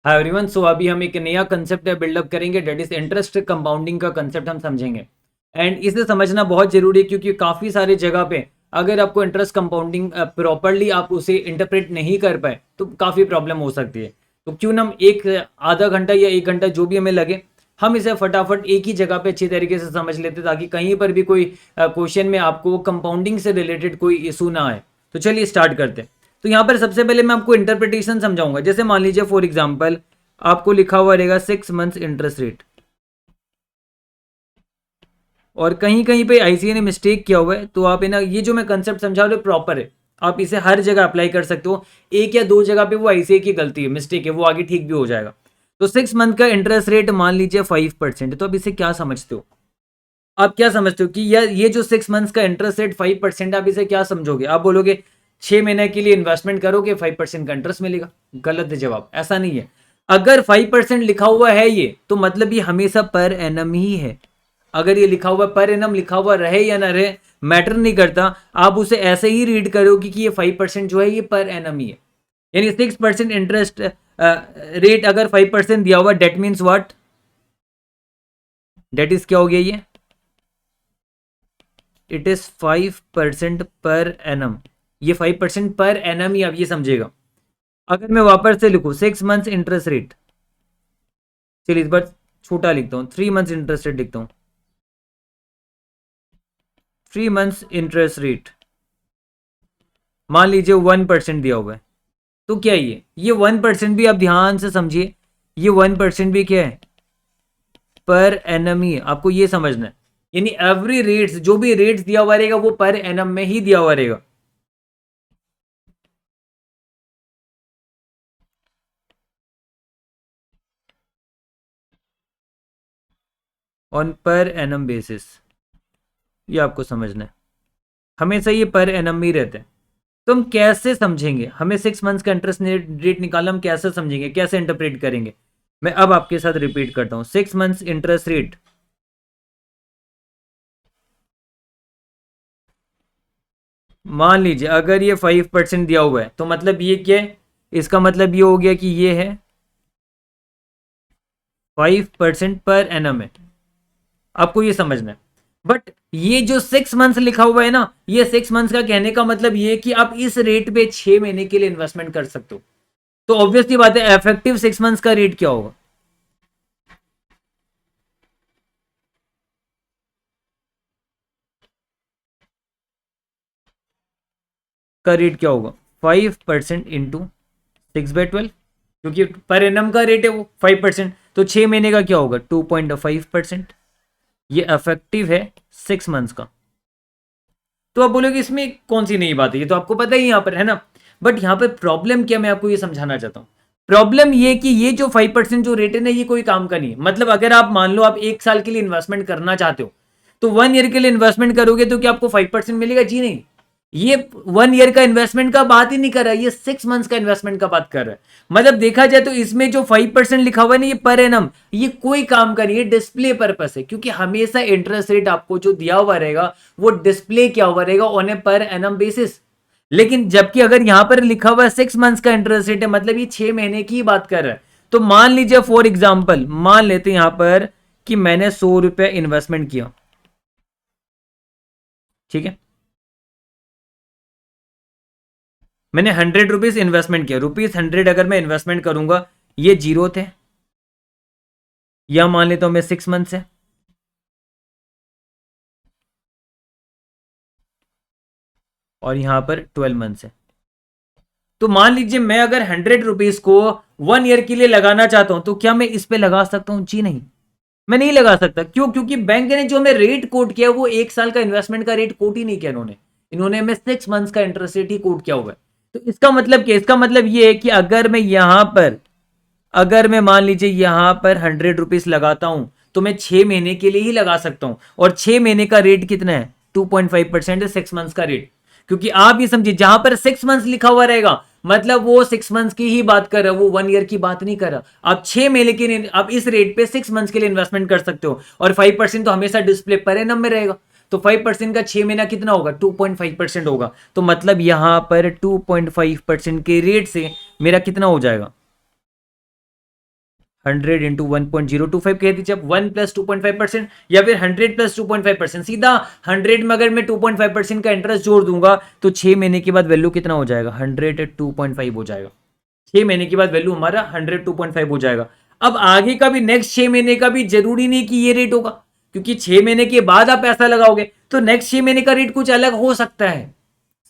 Hi everyone, सो अभी हम एक नया कंसेप्ट बिल्डअप करेंगे, डेट इज इंटरेस्ट कंपाउंडिंग का कंसेप्ट हम समझेंगे। एंड इसे समझना बहुत जरूरी है क्योंकि काफ़ी सारे जगह पे अगर आपको इंटरेस्ट कंपाउंडिंग प्रॉपरली आप उसे इंटरप्रेट नहीं कर पाए तो काफ़ी प्रॉब्लम हो सकती है। तो क्यों ना हम एक आधा घंटा या एक घंटा जो भी हमें लगे, हम इसे फटाफट एक ही जगह पे अच्छी तरीके से समझ लेते ताकि कहीं पर भी कोई क्वेश्चन में आपको कंपाउंडिंग से रिलेटेड कोई इशू ना आए। तो चलिए स्टार्ट करते हैं। तो यहाँ पर सबसे पहले मैं आपको इंटरप्रिटेशन समझाऊंगा। जैसे मान लीजिए फॉर एग्जांपल आपको लिखा हुआ रहेगा 6 मंथ्स इंटरेस्ट रेट, और कहीं कहीं पे आईसीए ने मिस्टेक किया हुआ है, तो आप ना ये जो मैं कंसेप्ट समझा रहा हूँ प्रॉपर है, आप इसे हर जगह अप्लाई कर सकते हो। एक या दो जगह पे वो आईसीए की गलती है, मिस्टेक है, वो आगे ठीक भी हो जाएगा। तो 6 मंथ का इंटरेस्ट रेट मान लीजिए 5%, तो अब इसे क्या समझते हो? आप क्या समझते हो कि ये जो 6 मंथ्स का इंटरेस्ट रेट 5%, आप इसे क्या समझोगे? आप बोलोगे 6 महीने के लिए इन्वेस्टमेंट करोगे 5% का इंटरेस्ट मिलेगा। गलत है जवाब, ऐसा नहीं है। अगर 5% लिखा हुआ है ये, तो मतलब ये हमेशा पर एनम ही है। अगर ये लिखा हुआ पर एनम लिखा हुआ रहे या ना रहे मैटर नहीं करता, आप उसे ऐसे ही रीड करोगे कि ये 5% जो है ये पर एनम ही है। यानी 6% इंटरेस्ट रेट अगर 5% दिया हुआ, that means what? That is क्या हो गया ये? It is 5% per annum. ये 5% पर एनम ही, आप ये समझेगा। अगर मैं वापस से लिखूं 6 मंथ्स इंटरेस्ट रेट, चलिए इस बार छोटा लिखता हूं, 3 मंथ्स इंटरेस्ट रेट लिखता हूं। 3 मंथ्स इंटरेस्ट रेट मान लीजिए 1% दिया हुआ है, तो क्या ये 1% भी आप ध्यान से समझिए, ये 1% भी क्या है? पर एनम ही है। आपको ये समझना है, यानी एवरी रेट्स, जो भी रेट्स दिया हुआ रहेगा वो पर एनम में ही दिया हुआ रहेगा। ऑन पर एनम बेसिस, ये आपको समझना है। हमेशा ये पर एनम ही रहते हैं। तो हम कैसे समझेंगे? हमें 6 मंथ्स का इंटरेस्ट रेट निकालना, हम कैसे समझेंगे, कैसे इंटरप्रेट करेंगे? मैं अब आपके साथ रिपीट करता हूं। 6 मंथ्स इंटरेस्ट रेट, मान लीजिए अगर ये 5% दिया हुआ है, तो मतलब ये क्या है? इसका मतलब ये हो गया कि ये है 5% पर एनम है। आपको ये समझना है। बट ये जो 6 मंथ्स लिखा हुआ है ना, ये 6 मंथ्स का कहने का मतलब ये कि आप इस रेट पे 6 महीने के लिए इन्वेस्टमेंट कर सकते हो। तो ऑब्वियसली बात है, इफेक्टिव 6 मंथ्स का रेट क्या होगा? का रेट क्या होगा? 5% इंटू 6/12, क्योंकि पर एनम का रेट है वो 5%, तो 6 महीने का क्या होगा? 2.5%। ये इफेक्टिव है 6 मंथ्स का। तो आप बोलोगे इसमें कौन सी नई बात है, ये तो आपको पता ही यहाँ पर है ना। बट यहाँ पर प्रॉब्लम क्या, मैं आपको ये समझाना चाहता हूँ। प्रॉब्लम ये कि ये जो 5% जो रेट है ना, ये कोई काम का नहीं है। मतलब अगर आप मान लो आप 1 साल के लिए इन्वेस्टमेंट करना चाहते हो, तो 1 ईयर के लिए इन्वेस्टमेंट करोगे तो क्या आपको 5% मिलेगा? जी नहीं। ये 1 ईयर का इन्वेस्टमेंट का बात ही नहीं कर रहा, ये 6 मंथ्स का इन्वेस्टमेंट का बात कर रहा है। मतलब देखा जाए तो इसमें जो 5% लिखा हुआ है ना, ये पर एनम, ये कोई काम का नहीं है, डिस्प्ले पर्पस है। क्योंकि हमेशा इंटरेस्ट रेट आपको जो दिया हुआ रहेगा वो डिस्प्ले क्या हुआ रहेगा? On A per annum basis. लेकिन जबकि अगर यहां पर लिखा हुआ है 6 मंथ्स का इंटरेस्ट रेट है, मतलब ये 6 महीने की बात कर रहा है। तो मान लीजिए फॉर एग्जाम्पल, मान लेते हैं यहां पर कि मैंने 100 रुपए इन्वेस्टमेंट किया, ठीक है। मैंने 100 रुपीज इन्वेस्टमेंट किया, ₹100 अगर मैं इन्वेस्टमेंट करूंगा, ये जीरो थे, या मान लेता हूं मैं 6 मंथ से, और यहां पर 12 मंथ से। तो मान लीजिए मैं अगर 100 रुपीज को 1 ईयर के लिए लगाना चाहता हूं, तो क्या मैं इस पे लगा सकता हूं? जी नहीं, मैं नहीं लगा सकता। क्यों? क्योंकि बैंक ने जो हमें रेट कोट किया वो 1 साल का इन्वेस्टमेंट का रेट कोट ही नहीं किया इन्होंने। इन्होंने हमें 6 मंथ्स का इंटरेस्ट रेट ही कोट किया हुआ है। तो इसका मतलब क्या? इसका मतलब ये है कि अगर मैं यहां पर, अगर मैं मान लीजिए यहां पर 100 रुपीज लगाता हूं, तो मैं 6 महीने के लिए ही लगा सकता हूं। और 6 महीने का रेट कितना है? 2.5% है 6 मंथ्स का रेट। क्योंकि आप ये समझिए, जहां पर 6 मंथ्स लिखा हुआ रहेगा, मतलब वो 6 मंथ्स की ही बात कर रहा है, वो 1 ईयर की बात नहीं कर रहा। आप 6 महीने के लिए, आप इस रेट पे 6 मंथ्स के लिए इन्वेस्टमेंट कर सकते हो। और 5% तो हमेशा डिस्प्ले पर एनम में रहेगा। तो 5% का 6 महीना कितना होगा? 2.5% होगा। तो मतलब यहां पर 2.5% के रेट से मेरा कितना हो जाएगा? 100 इंटू 1.025 कह दीजिए आप, 1 प्लस 2.5% या फिर 100 प्लस 2.5%। सीधा 100 में अगर मैं 2.5% का इंटरेस्ट जोड़ दूंगा तो 6 महीने के बाद वैल्यू कितना हो जाएगा, 100 2.5 हो जाएगा। 6 महीने के बाद वैल्यू हमारा 100 2.5 हो जाएगा। अब आगे का भी नेक्स्ट 6 महीने का भी जरूरी नहीं कि ये रेट होगा, क्योंकि 6 महीने के बाद आप पैसा लगाओगे तो नेक्स्ट 6 महीने का रेट कुछ अलग हो सकता है।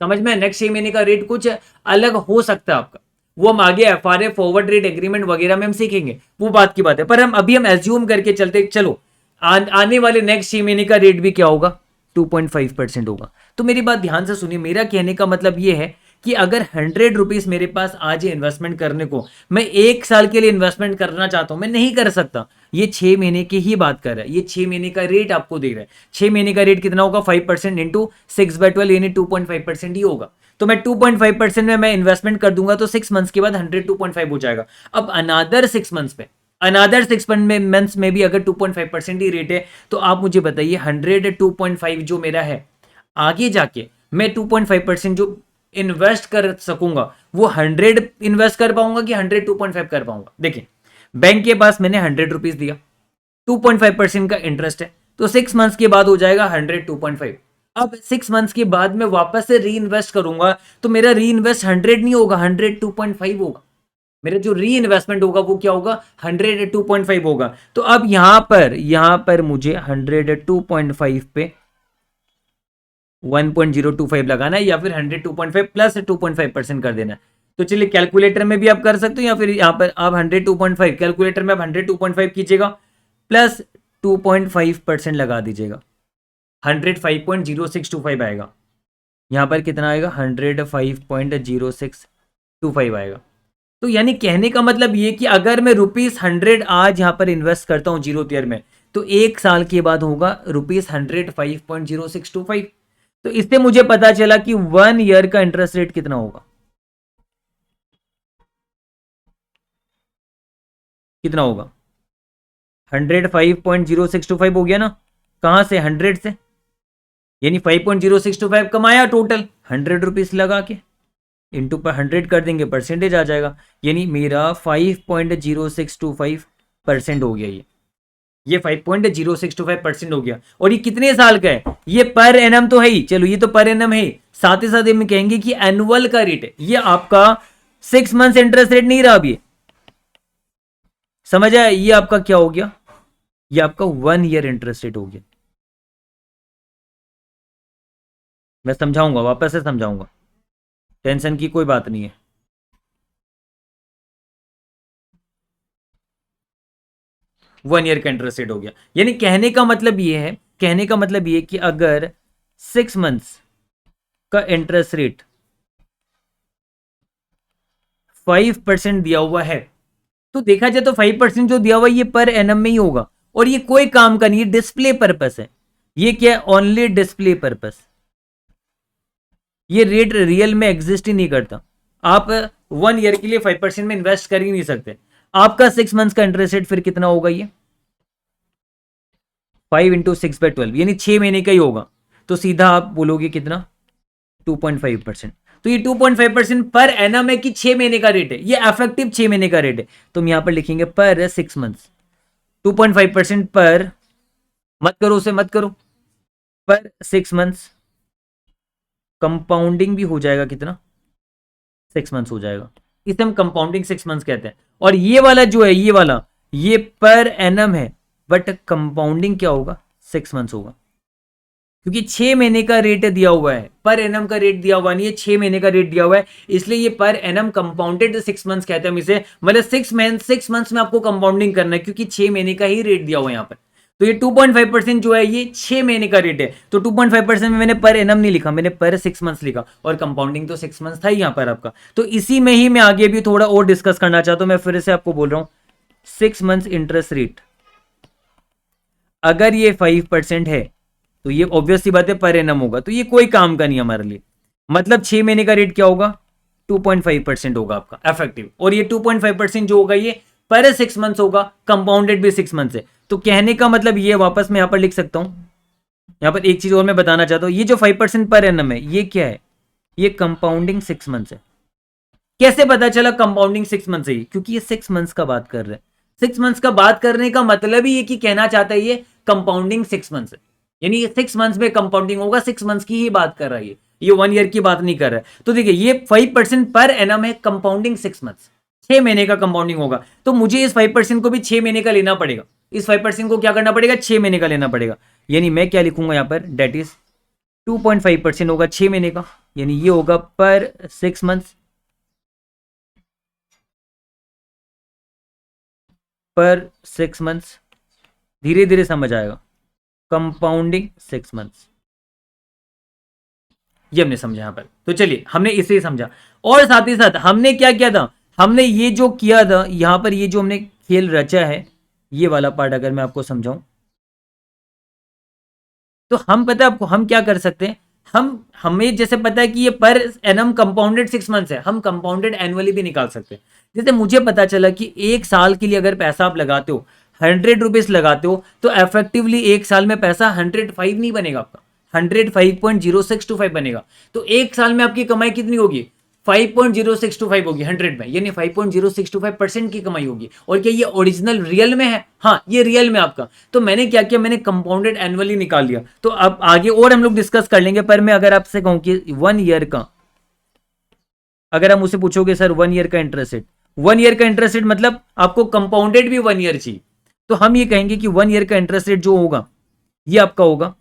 समझ में, नेक्स्ट 6 महीने का रेट कुछ अलग हो सकता है आपका। वो हम आगे एफआरए फॉरवर्ड रेट एग्रीमेंट वगैरह में हम सीखेंगे, वो बात की बात है। पर हम एज्यूम करके चलते, चलो आने वाले नेक्स्ट 6 महीने का रेट भी क्या होगा, 2.5% होगा। तो मेरी बात ध्यान से सुनिए, मेरा कहने का मतलब ये है कि अगर 100 रुपीज मेरे पास आज इन्वेस्टमेंट करने को, मैं 1 साल के लिए इन्वेस्टमेंट करना चाहता हूं, मैं नहीं कर सकता। ये 6 महीने की ही बात कर रहा है, ये 6 महीने का रेट आपको दे रहा है। 6 महीने का रेट कितना होगा, 5% इंटू 6/12 यानी 2.5% ही होगा। तो मैं 2.5% में मैं इन्वेस्टमेंट कर दूंगा तो 6 मंथ्स के बाद 100 2.5 हो जाएगा। अब अनादर 6 मंथ्स पे, अनादर 6 मंथ्स में भी अगर 2.5% ही रेट है तो आप मुझे बताइए 100 2.5 जो मेरा है, आगे जाके मैं 2.5% जो इन्वेस्ट कर सकूंगा वो 100 इन्वेस्ट कर पाऊंगा कि 100 2.5 कर पाऊंगा। देखिए बैंक के पास मैंने 100 रुपीज दिया, 2.5% का इंटरेस्ट है, तो 6 मंथ्स के बाद हो जाएगा 100 2.5। अब 6 मंथ्स के बाद मैं वापस से री इन्वेस्ट करूंगा तो मेरा री इन्वेस्ट 100 नहीं होगा, 100 2.5 होगा। मेरा जो री इन्वेस्टमेंट होगा वो क्या होगा, 100 2.5 होगा। तो अब यहां पर मुझे 100 2.5 पे 1.025 लगाना है या फिर 100 2.5 प्लस 2.5% कर देना है। तो चलिए कैलकुलेटर में भी आप कर सकते हो या फिर यहां पर आप 100 2.5 कैलकुलेटर में आप 100 2.5 कीजिएगा प्लस 2.5% लगा दीजिएगा, 105.0625 आएगा। यहां पर कितना आएगा, 105.0625 आएगा। तो यानी कहने का मतलब ये कि अगर मैं ₹100 आज यहां पर इन्वेस्ट करता हूं 0th ईयर में, तो 1 साल के बाद होगा ₹105.0625। तो इससे मुझे पता चला कि 1 ईयर का इंटरेस्ट रेट कितना होगा, कितना होगा, 105.0625 हो गया ना। कहां से, 100 से, यानी 5.0625 कमाया टोटल 100 रुपीज लगा के, इंटू पर 100 कर देंगे, परसेंटेज आ जाएगा। यानी मेरा 5.0625% हो गया, ये 5.0625% हो गया। और ये कितने साल का है, ये पर एनम तो है ही, चलो ये तो पर एनम है, साथ ही साथ हम कहेंगे कि एनुअल का रेट है। ये आपका 6 मंथ्स इंटरेस्ट रेट नहीं रहा अभी, समझ आया, ये आपका क्या हो गया, ये आपका 1 ईयर इंटरेस्ट रेट हो गया। मैं समझाऊंगा, वापस से समझाऊंगा, टेंशन की कोई बात नहीं है। वन ईयर का इंटरेस्ट रेट हो गया। यानी कहने का मतलब ये है, कहने का मतलब ये कि अगर 6 मंथ्स का इंटरेस्ट रेट 5% दिया हुआ है, तो देखा जाए तो 5% जो दिया हुआ है ये पर एनम में ही होगा, और ये कोई काम का नहीं है, डिस्प्ले पर्पस है। ये क्या है, ओनली डिस्प्ले पर्पस। ये रेट रियल में एग्जिस्ट ही नहीं करता। आप 1 ईयर के लिए 5% में इन्वेस्ट कर ही नहीं सकते। आपका 6 मंथ्स का इंटरेस्ट रेट फिर कितना होगा, ये 5 इंटू 6/12 यानी 6 महीने का ही होगा। तो सीधा आप बोलोगे कितना, 2.5%। तो ये 2.5% पर एनम है कि 6 महीने का रेट है, ये इफेक्टिव 6 महीने का रेट है। तो हम यहां पर लिखेंगे पर 6 मंथ्स, 2.5% पर, मत करो उसे, मत करो, पर 6 मंथ्स, कंपाउंडिंग भी हो जाएगा कितना, 6 मंथ्स हो जाएगा। इसे हम कंपाउंडिंग 6 मंथ्स कहते हैं। और ये वाला जो है, ये वाला, ये पर एनम है, बट कंपाउंडिंग क्या होगा, 6 मंथ्स होगा, क्योंकि 6 महीने का रेट दिया हुआ है, पर एनम का रेट दिया हुआ नहीं है, 6 महीने का रेट दिया हुआ है, इसलिए ये पर एनम कंपाउंडेड 6 मंथ्स कहते हैं हम इसे। मतलब 6 मंथ्स में आपको कंपाउंडिंग करना है, क्योंकि 6 महीने का ही रेट दिया हुआ है यहाँ पर। तो ये 2.5% जो है ये 6 महीने का रेट है। तो 2.5% में मैंने पर एनम नहीं लिखा, मैंने पर 6 मंथ्स लिखा, और कंपाउंडिंग तो 6 मंथ्स था ही यहाँ पर आपका। तो इसी में ही मैं आगे भी थोड़ा और डिस्कस करना चाहता हूं। मैं फिर से आपको बोल रहा हूं, 6 मंथ्स इंटरेस्ट रेट अगर ये 5% है तो ये ऑब्वियस सी बात है पर एनम होगा, तो ये कोई काम का नहीं हमारे लिए। मतलब 6 महीने का रेट क्या होगा, 2.5% होगा आपका इफेक्टिव। और ये 2.5% जो होगा ये पर 6 मंथ्स होगा, कंपाउंडेड भी 6 मंथ्स है। तो कहने का मतलब ये, वापस मैं यहां पर लिख सकता हूं, यहां पर एक चीज और मैं बताना चाहता हूं, ये जो 5% पर एनम है ये क्या है, ये कंपाउंडिंग 6 मंथ्स है। कैसे पता चला कंपाउंडिंग 6 मंथ्स है, क्योंकि ये 6 मंथ्स का बात कर रहे हैं। 6 मंथ्स का बात करने का मतलब ही ये कि कहना चाहता है ये कंपाउंडिंग 6 मंथ्स है, यानी ये 6 मंथ्स में कंपाउंडिंग होगा, 6 मंथ्स की ही बात कर रहा है ये 1 ईयर की बात नहीं कर रहा है। तो देखिए ये 5% पर एनम है, कंपाउंडिंग 6 मंथ्स, 6 महीने का कंपाउंडिंग होगा, तो मुझे इस 5% को भी 6 महीने का लेना पड़ेगा, इस 5% को क्या करना पड़ेगा, 6 महीने का लेना पड़ेगा। यानी मैं क्या लिखूंगा यहां पर, डेट इज 2.5% होगा 6 महीने का, यानी ये होगा पर 6 मंथ्स, पर 6 मंथ्स, धीरे धीरे समझ आएगा, कंपाउंडिंग 6 मंथ्स, ये हमने समझा यहां पर। तो चलिए हमने इसे समझा, और साथ ही साथ हमने क्या किया था, हमने ये जो किया था यहां पर, ये जो हमने खेल रचा है, ये वाला पार्ट अगर मैं आपको समझाऊं, तो हम पता है आपको हम क्या कर सकते हैं, हम हमें जैसे पता है कि ये पर एनम कंपाउंडेड 6 मंथ्स है, हम कंपाउंडेड एनुअली भी निकाल सकते हैं। जैसे मुझे पता चला कि 1 साल के लिए अगर पैसा आप लगाते हो, 100 रुपीज लगाते हो, तो इफेक्टिवली 1 साल में पैसा 105 नहीं बनेगा आपका, 105.0625 बनेगा। तो 1 साल में आपकी कमाई कितनी होगी, 5.0625 होगी 100 में, यानी 5.0625% की कमाई होगी। और क्या ये ओरिजिनल रियल में है, हाँ ये रियल में आपका। तो मैंने क्या किया, मैंने कंपाउंडेड एनुअली निकाल लिया। तो अब आगे और हम लोग डिस्कस कर लेंगे, पर मैं अगर आपसे कहूं कि 1 ईयर का, अगर हम मुझसे पूछोगे सर 1 ईयर का इंटरेस्ट रेट, 1 ईयर का इंटरेस्ट रेट मतलब आपको कंपाउंडेड भी 1 ईयर चाहिए, तो हम ये कहेंगे कि 1 ईयर का इंटरेस्ट रेट जो होगा ये आपका होगा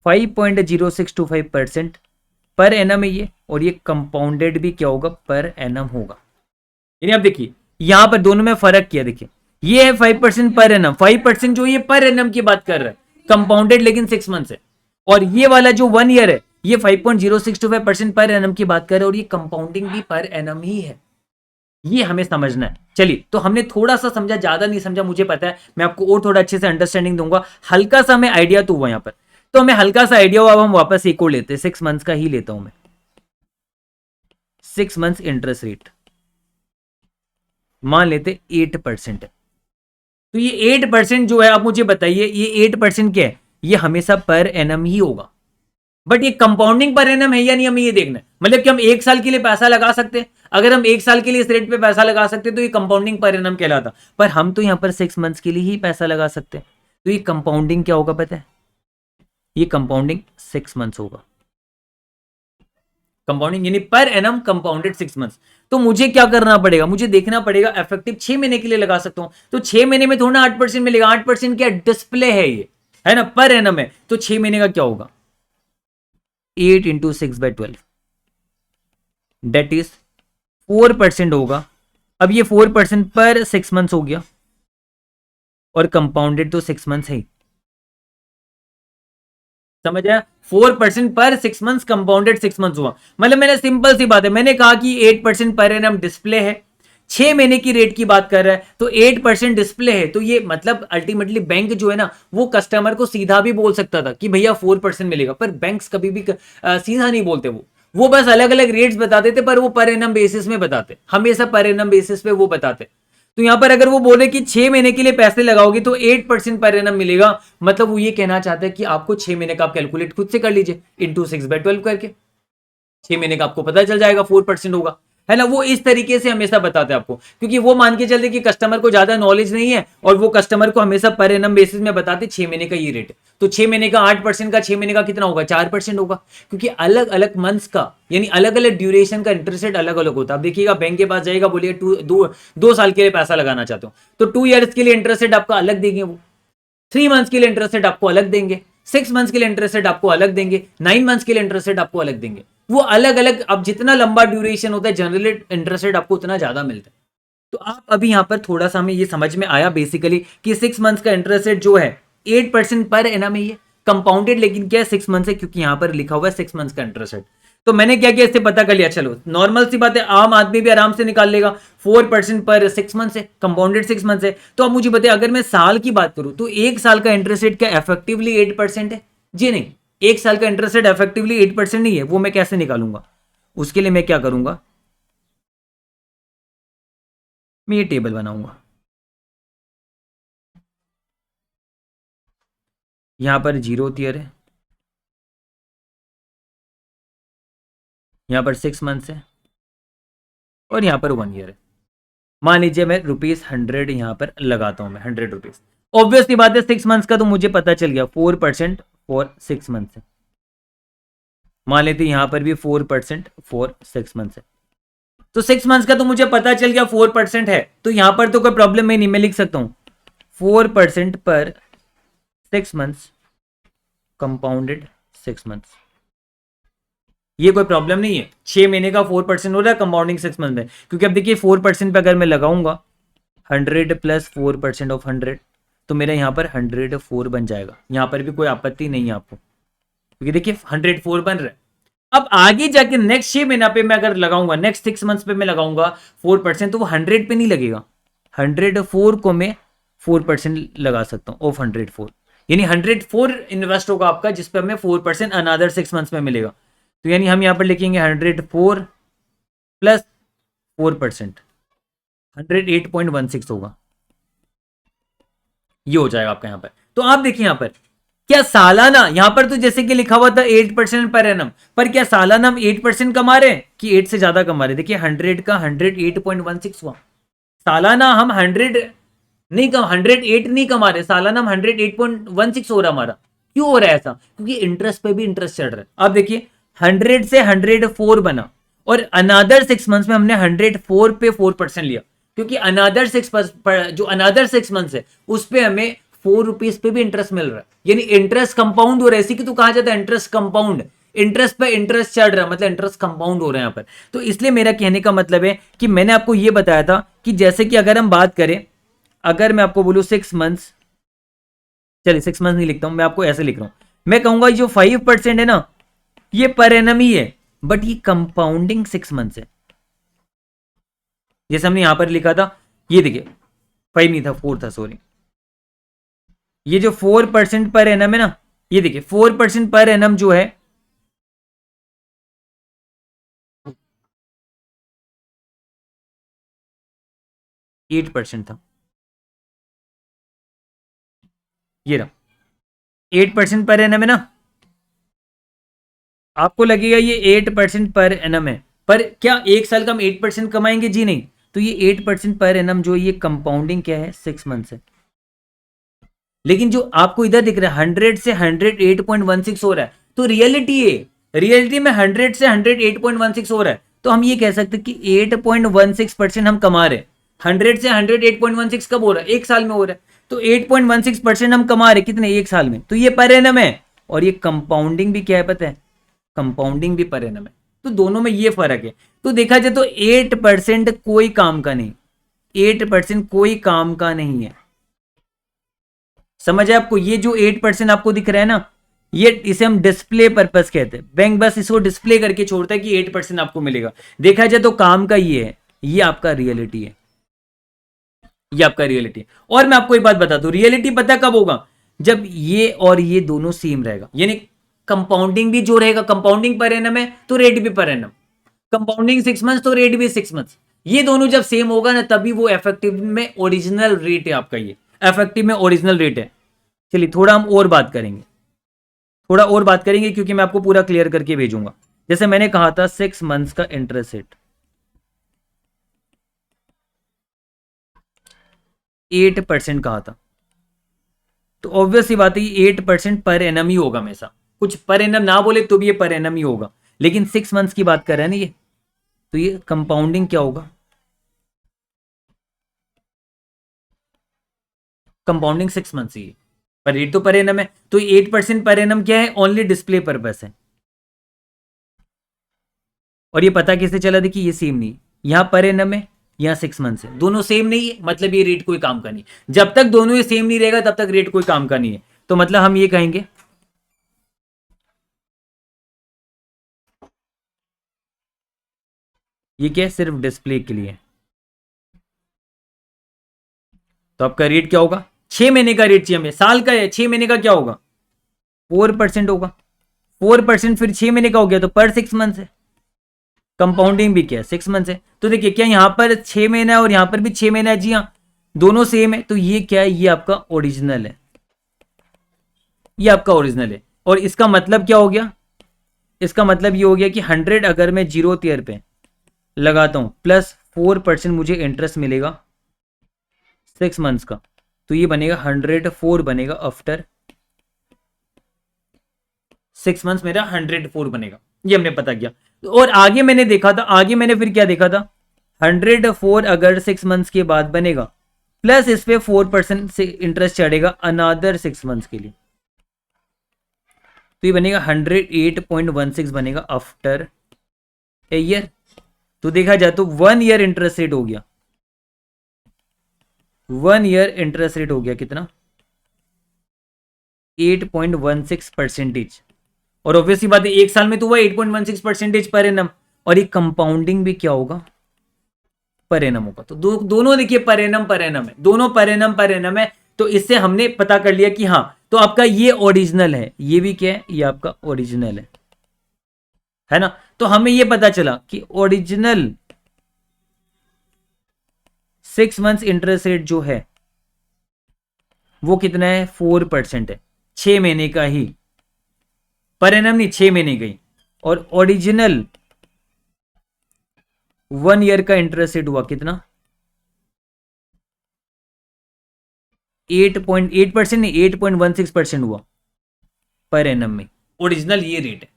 5.0625% पर एनम है ये, और ये कंपाउंडेड भी क्या होगा, पर एनम होगा। यानी आप देखिए यहां पर दोनों में फर्क किया, देखिए ये है 5% पर एनम, 5% जो ये पर एनम की बात कर रहा है, कंपाउंडेड लेकिन 6 मंथ्स है। और ये वाला जो 1 ईयर है, ये 5.0625% पर एनम की बात कर रहा है, और ये कंपाउंडिंग भी पर एनम ही है। ये हमें समझना है। चलिए तो हमने थोड़ा सा समझा, ज्यादा नहीं समझा मुझे पता है, मैं आपको और थोड़ा अच्छे से अंडरस्टैंडिंग दूंगा, हल्का सा हमें आइडिया तो हुआ यहां पर। तो हमें हल्का सा आइडिया हुआ, अब हम वापस एक और लेते हैं, 6 मंथ्स का ही लेता हूं मैं, 6 मंथ्स इंटरेस्ट रेट मान लेते 8% है। तो ये 8% जो है, आप मुझे बताइए ये 8% क्या है, ये हमेशा पर एनम ही होगा। बट ये कंपाउंडिंग पर एनम है या नहीं, हमें ये देखना है, मतलब कि हम 1 साल के लिए पैसा लगा सकते हैं, अगर हम 1 साल के लिए इस रेट पे पैसा लगा सकते हैं तो ये कंपाउंडिंग पर एनम कहलाता। पर हम तो यहां पर 6 मंथ्स के लिए ही पैसा लगा सकते हैं, तो ये कंपाउंडिंग क्या होगा पता है, ये कंपाउंडिंग 6 मंथ्स होगा, कंपाउंडिंग यानी पर एनम कंपाउंडेड 6 मंथ्स। तो मुझे क्या करना पड़ेगा, मुझे देखना पड़ेगा इफेक्टिव 6 महीने के लिए लगा सकता हूं, तो 6 महीने में थोड़ा 8% मिलेगा, 8% क्या डिस्प्ले है ये, है ना, पर एनम है, तो 6 महीने का क्या होगा, 8 × 6/12, डेट इज 4% होगा। अब ये 4% पर 6 मंथ्स हो गया, और कंपाउंडेड तो 6 मंथ्स है ही, समझ आया, 4% पर 6 मंथ्स, कंपाउंडेड 6 मंथ्स हुआ। मतलब मैंने सिंपल सी बात है, मैंने कहा कि 8% पर एनम डिस्प्ले है, 6 महीने की रेट की बात कर रहा है, तो 8% डिस्प्ले है, तो ये मतलब अल्टीमेटली बैंक जो है ना, वो कस्टमर को सीधा भी बोल सकता था कि भैया 4% मिलेगा, पर बैंक्स कभी भी सीधा नहीं बोलते, वो बस अलग अलग रेट्स बताते थे, पर वो पर एनम बेसिस में बताते, हमेशा पर एनम बेसिस पे वो बताते। तो यहां पर अगर वो बोले कि 6 महीने के लिए पैसे लगाओगे तो 8% पर एनम मिलेगा, मतलब वो ये कहना चाहता है कि आपको 6 महीने का आप कैलकुलेट खुद से कर लीजिए, इंटू 6/12 करके, 6 महीने का आपको पता चल जाएगा 4% होगा, है ना। वो इस तरीके से हमेशा बताते हैं आपको, क्योंकि वो मान के चलते कि कस्टमर को ज्यादा नॉलेज नहीं है, और वो कस्टमर को हमेशा पर एनम बेसिस में बताते 6 महीने का ये रेट। तो 6 महीने का 8% का 6 महीने का कितना होगा, 4% होगा, क्योंकि अलग अलग मंथ्स का यानी अलग अलग ड्यूरेशन का इंटरेस्ट रेट अलग अलग होता है। आप देखिएगा बैंक के पास जाएगा, बोलिए 2 साल के लिए पैसा लगाना चाहते हो, तो 2 ईयर्स के लिए इंटरेस्ट रेट आपका अलग देंगे, वो 3 मंथ्स के लिए इंटरेस्ट रेट आपको अलग देंगे, 6 मंथ्स के लिए इंटरेस्ट रेट आपको अलग देंगे, 9 मंथ्स के लिए इंटरेस्ट रेट आपको अलग देंगे। वो अलग अलग, अब जितना लंबा ड्यूरेशन होता है जनरली इंटरेस्ट रेट आपको उतना ज्यादा मिलता है। तो आप अभी यहां पर थोड़ा सा हमें ये समझ में आया बेसिकली कि 6 मंथ्स का इंटरेस्ट रेट जो है 8% पर एनम है, ये कंपाउंडेड लेकिन क्या है 6 मंथ्स है, क्योंकि यहां पर लिखा हुआ है 6 मंथ्स का इंटरेस्ट रेट। तो मैंने क्या किया, इससे पता कर लिया, चलो नॉर्मल सी बात है, आम आदमी भी आराम से निकाल लेगा, 4% पर 6 मंथ्स है, कंपाउंडेड 6 मंथ्स है। तो अब मुझे बताइए अगर मैं साल की बात करूं तो 1 साल का इंटरेस्ट रेट क्या इफेक्टिवली 8% है, जी नहीं, 1 साल का इंटरेस्ट रेट इफेक्टिवली 8% नहीं है, वो मैं कैसे निकालूंगा, उसके लिए मैं क्या करूंगा, मैं ये टेबल बनाऊंगा, यहां पर 0th ईयर है, यहां पर 6 मंथ्स है, और यहां पर 1 ईयर है। मान लीजिए मैं ₹100 यहाँ पर लगाता हूँ, मैं ₹100। ऑब्वियसली बात है 6 मंथ्स का तो मुझे पता चल गया 4% फॉर 6 मंथ्स है। मान लेते यहाँ पर भी 4% फॉर 6 मंथ्स है, तो 6 मंथ्स का तो मुझे पता चल गया 4% है, तो यहां पर तो कोई प्रॉब्लम नहीं, मैं लिख सकता हूं 4% पर 6 मंथ्स कंपाउंडेड 6 मंथ्स। ये कोई प्रॉब्लम नहीं है, 6 महीने का 4% हो रहा है कंपाउंडिंग 6 मंथ में, क्योंकि अब देखिए 4% पे अगर मैं लगाऊंगा 100 प्लस 4% ऑफ 100, तो मेरा यहाँ पर 104 बन जाएगा। यहाँ पर भी कोई आपत्ति नहीं है आपको, क्योंकि देखिए 104 बन रहा है। अब आगे जाके नेक्स्ट 6 महीना पे मैं अगर लगाऊंगा, नेक्स्ट 6 मंथ्स पे मैं लगाऊंगा 4%, तो वो 100 पे नहीं लगेगा, 104 को मैं 4% लगा सकता हूं ऑफ 104, यानी 104 इन्वेस्ट होगा आपका, जिसपे हमें 4% अनदर 6 मंथ्स में मिलेगा। तो यानी हम यहां पर लिखेंगे 104 प्लस 4%, 108.16 होगा, ये हो जाएगा आपका यहां पर। तो आप देखिए यहां पर क्या सालाना, यहां पर तो जैसे कि लिखा हुआ था 8% पर एनम, पर क्या सालाना हम 8% कमा रहे हैं कि 8 से ज्यादा कमा रहे हैं? देखिए 100 का 108.16 हुआ, सालाना हम 100 नहीं कम 108 नहीं कमा रहे, सालाना हम 108.16 हो रहा हमारा। क्यों हो रहा है ऐसा? क्योंकि इंटरेस्ट पे भी इंटरेस्ट चढ़ रहा है। अब देखिए 100 से 104 बना, और अनादर 6 मंथ्स में हमने 104 पे 4% लिया, क्योंकि अनादर 6 मंथ्स है उस पे हमें ₹4 पे भी इंटरेस्ट मिल रहा है, यानी इंटरेस्ट कंपाउंड हो रहा है। इसी की तो कहा जाता है इंटरेस्ट कंपाउंड, इंटरेस्ट पे इंटरेस्ट चढ़ रहा है, मतलब इंटरेस्ट कंपाउंड हो रहा है यहाँ पर। तो इसलिए मेरा कहने का मतलब है कि मैंने आपको ये बताया था कि जैसे कि अगर हम बात करें, अगर मैं आपको बोलूं 6 मंथ्स, चलिए 6 मंथ्स नहीं लिखता हूं, मैं आपको ऐसे लिख रहा हूं, मैं कहूंगा जो 5% है ना, ये पर एनम ही है, बट ये कंपाउंडिंग 6 मंथ्स है। जैसे हमने यहां पर लिखा था, ये देखिए 5 नहीं था, 4 था, सॉरी। ये जो 4% पर एनम है ना, ये देखिए 4% पर एनम जो है 8% था, ये रहा 8% पर एनम है ना। आपको लगेगा ये 8% पर एनम है, पर क्या एक साल का हम 8% कमाएंगे? जी नहीं। तो ये 8% पर एनम जो ये कंपाउंडिंग क्या है 6 मंथ है। लेकिन जो आपको इधर दिख रहा है 100 से 108.16 हो रहा है, तो रियलिटी है, रियलिटी में 100 से 108.16 हो रहा है, तो हम ये कह सकते हैं कि 8.16% हम कमा रहे हैं। 100 से 108.16 कब हो रहा है? एक साल में हो रहा है। तो 8.16% हम कमा रहे कितने? एक साल में। तो ये पर एनम है, और ये कंपाउंडिंग भी क्या है पता है? कंपाउंडिंग भी पर एनम है। तो दोनों में ये फर्क है। तो देखा जाए तो 8% कोई काम का नहीं, 8% कोई काम का नहीं है। समझ है आपको? ये जो 8% आपको दिख रहा है ना, ये इसे हम डिस्प्ले पर्पस कहते हैं। बैंक बस इसको डिस्प्ले करके छोड़ता है कि 8% आपको मिलेगा। देखा जाए तो काम का ये है, ये आपका रियलिटी है, ये आपका रियलिटी। और मैं आपको एक बात बता दूं, रियलिटी पता कब होगा? जब ये और ये दोनों सेम रहेगा, यानी कंपाउंडिंग भी जो रहेगा, कंपाउंडिंग पर एनम है तो रेट भी पर एनम, कंपाउंडिंग 6 मंथ्स तो रेट भी 6 मंथ्स, ये दोनों जब सेम होगा ना, तभी वो इफेक्टिव में ओरिजिनल रेट है आपका, ये इफेक्टिव में ओरिजिनल रेट है। चलिए थोड़ा हम और बात करेंगे, थोड़ा और बात करेंगे, क्योंकि मैं आपको पूरा क्लियर करके भेजूंगा। जैसे मैंने कहा था 6 मंथ्स का इंटरेस्ट रेट 8% कहा था, तो ऑब्वियस ही बात है 8% पर एनम ही होगा हमेशा। कुछ पर एनम ना बोले तो भी ये पर एनम ही होगा, लेकिन 6 मंथ्स की बात कर रहे हैं ना ये, तो ये कंपाउंडिंग क्या होगा? कंपाउंडिंग 6 मंथ्स ही है, पर रेट तो पर एनम है। तो 8% पर एनम क्या है? ओनली डिस्प्ले पर्पस है। और ये पता कैसे चला? देखिए ये सेम नहीं, यहां पर एनम है, यहां 6 मंथ्स है, दोनों सेम नहीं है, मतलब ये रेट कोई काम का नहीं। जब तक दोनों ये सेम नहीं रहेगा तब तक रेट कोई काम का नहीं है। तो मतलब हम ये कहेंगे ये क्या है? सिर्फ डिस्प्ले के लिए। तो आपका रेट क्या होगा? 6 महीने का रेट चाहिए हमें, साल का है, 6 महीने का क्या होगा? 4% होगा। 4% फिर 6 महीने का हो गया, तो पर 6 मंथ है। कंपाउंडिंग भी क्या है? 6 मंथ है। तो देखिए क्या यहां पर 6 महीना है और यहां पर भी 6 महीना है? जी हाँ, दोनों सेम है। तो ये क्या है? ये आपका ओरिजिनल है, ये आपका ओरिजिनल है। और इसका मतलब क्या हो गया? इसका मतलब ये हो गया कि 100 अगर मैं 0th ईयर पे लगाता हूं प्लस 4% मुझे इंटरेस्ट मिलेगा 6 मंथ्स का, तो ये बनेगा 104 बनेगा आफ्टर 6 मंथ्स, मेरा 104 बनेगा। ये हमने पता किया। और आगे मैंने देखा था, आगे मैंने फिर क्या देखा था, 104 अगर 6 मंथ्स के बाद बनेगा, प्लस इस पे 4% से इंटरेस्ट चढ़ेगा अनादर 6 मंथ्स के लिए, तो ये बनेगा 108.16 बनेगा आफ्टर ए ईयर। तो देखा जाए तो 1 ईयर इंटरेस्ट रेट हो गया, 1 ईयर इंटरेस्ट रेट हो गया कितना, 8.16%। और ऑब्वियसली बात है एक साल में तो हुआ 8.16% पर एनम, और ये कंपाउंडिंग भी क्या होगा, पर एनम होगा। तो दोनों देखिए पर एनम है, दोनों पर एनम है। तो इससे हमने पता कर लिया कि हाँ, तो आपका ये ओरिजिनल है, ये भी क्या है, ये आपका ओरिजिनल है ना। तो हमें ये पता चला कि ओरिजिनल 6 मंथ्स इंटरेस्ट रेट जो है वो कितना है, 4% है, 6 महीने का ही, पर एनम नहीं, 6 महीने का ही। और ओरिजिनल 1 ईयर का इंटरेस्ट रेट हुआ कितना, 8.8% नहीं, 8.16% हुआ पर एनम में। ओरिजिनल ये रेट है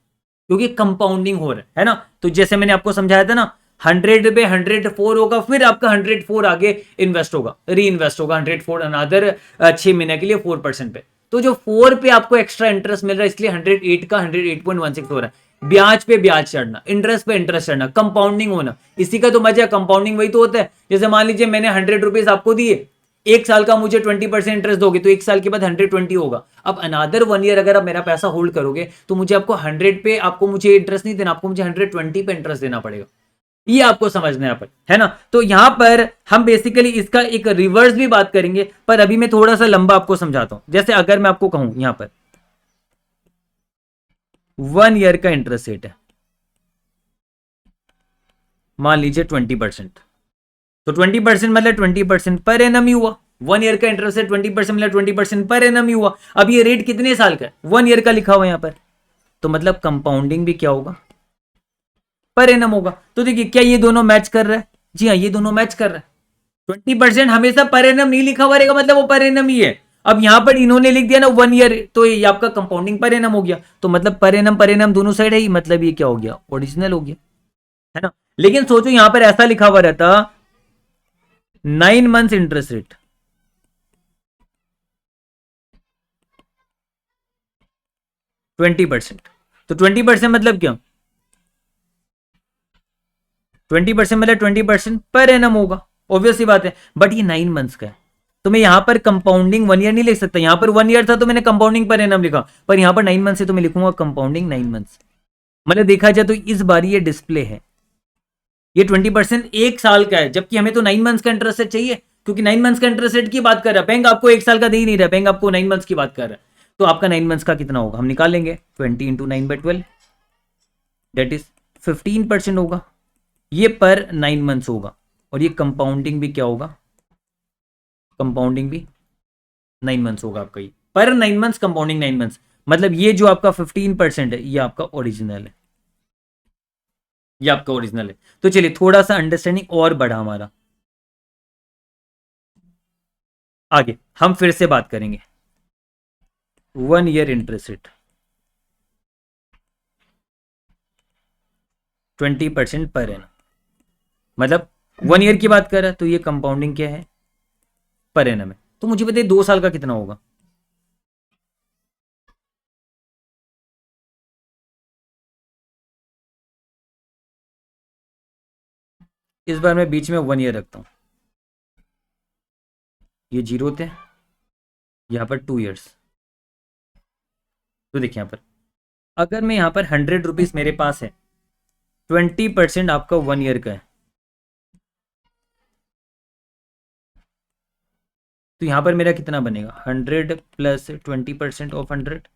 क्योंकि कंपाउंडिंग हो रहा है ना। तो जैसे मैंने आपको समझाया था ना, 100 पे 104 होगा, फिर आपका 104 आगे इन्वेस्ट होगा, री इन्वेस्ट होगा 104 अनादर 6 महीने के लिए 4% पे। तो जो 4 पे आपको एक्स्ट्रा इंटरेस्ट मिल रहा है, इसलिए 108 का 108.16 हो रहा है। ब्याज पे ब्याज चढ़ना, इंटरेस्ट पे इंटरेस्ट चढ़ना, कंपाउंडिंग होना, इसी का तो मजा है। कंपाउंडिंग वही तो होता है। जैसे मान लीजिए मैंने 100 रुपीज आपको दिए, एक साल का मुझे 20% इंटरेस्ट दोगे, तो एक साल के बाद 120 होगा। अब अनादर 1 ईयर अगर आप मेरा पैसा होल्ड करोगे, तो मुझे आपको 100 पे आपको मुझे इंटरेस्ट नहीं देना, आपको मुझे 120 पे इंटरेस्ट देना पड़ेगा। ये आपको समझना है यहाँ पर, है ना। तो यहां पर हम बेसिकली इसका एक रिवर्स भी बात करेंगे, पर अभी मैं थोड़ा सा लंबा आपको समझाता हूं। जैसे अगर मैं आपको कहूं यहां पर 1 ईयर का इंटरेस्ट रेट है, मान लीजिए 20%, तो 20% मतलब 20% पर एनम ही हुआ। 1 ईयर का इंटरेस्ट रेट 20% मतलब 20% पर एनम ही हुआ। अब ये रेट कितने साल का है, 1 ईयर का लिखा हुआ है यहां पर, तो मतलब कंपाउंडिंग भी क्या होगा, पर एनम होगा। तो देखिए क्या ये दोनों मैच कर रहा है, जी हाँ ये दोनों मैच कर रहा है। 20% हमेशा पर एनम नहीं लिखा हुआ रहेगा, मतलब वो पर एनम ही है। अब यहां पर इन्होंने लिख दिया ना 1 ईयर, तो ये आपका कंपाउंडिंग पर एनम हो गया। तो मतलब पर एनम दोनों साइड है ही, मतलब ये क्या हो गया, ओरिजिनल हो गया, है ना। लेकिन सोचो यहां पर ऐसा लिखा हुआ रहता 9 मंथ्स इंटरेस्ट रेट, 20%, तो 20% मतलब क्या, 20% मतलब 20% पर एनम होगा, ऑब्वियस सी बात है। बट ये 9 मंथ्स का है, तो मैं यहां पर कंपाउंडिंग 1 ईयर नहीं लिख सकता। यहां पर 1 ईयर था तो मैंने कंपाउंडिंग पर एनम लिखा, पर यहां पर 9 मंथ्स है तो मैं लिखूंगा कंपाउंडिंग 9 मंथ्स। मतलब देखा जाए तो इस बार ये डिस्प्ले है, ये 20% एक साल का है, जबकि हमें तो 9 मंथ्स का इंटरेस्ट रेट चाहिए, क्योंकि 9 मंथ्स का इंटरेस्ट रेट की बात कर रहा है। बैंक आपको एक साल का दे ही नहीं रहा, बैंक आपको 9 मंथ्स की बात कर रहा है। तो आपका 9 मंथ्स का कितना होगा, हम निकाल लेंगे, 20 × 9/12 दैट इज 15% होगा। ये पर 9 मंथ्स होगा, और ये कंपाउंडिंग भी क्या होगा, कंपाउंडिंग भी 9 मंथ्स होगा आपका, ये पर 9 मंथ्स कंपाउंडिंग 9 मंथ्स। मतलब ये जो आपका 15% है, ये आपका ओरिजिनल है, ये आपका ओरिजिनल है। तो चलिए थोड़ा सा अंडरस्टैंडिंग और बढ़ा हमारा, आगे हम फिर से बात करेंगे 1 year interest rate 20% per annum, मतलब 1 ईयर की बात कर रहा है, तो ये कंपाउंडिंग क्या है, पर एनम है। तो मुझे बताइए 2 साल का कितना होगा, इस बार मैं बीच में 1 ईयर रखता हूं, ये 0 थे, यहां पर 2 ईयर्स। तो देखिए यहां पर अगर मैं यहां पर 100 रुपीज मेरे पास है, 20% आपका 1 ईयर का है, तो यहां पर मेरा कितना बनेगा, 100 प्लस 20% ऑफ 100,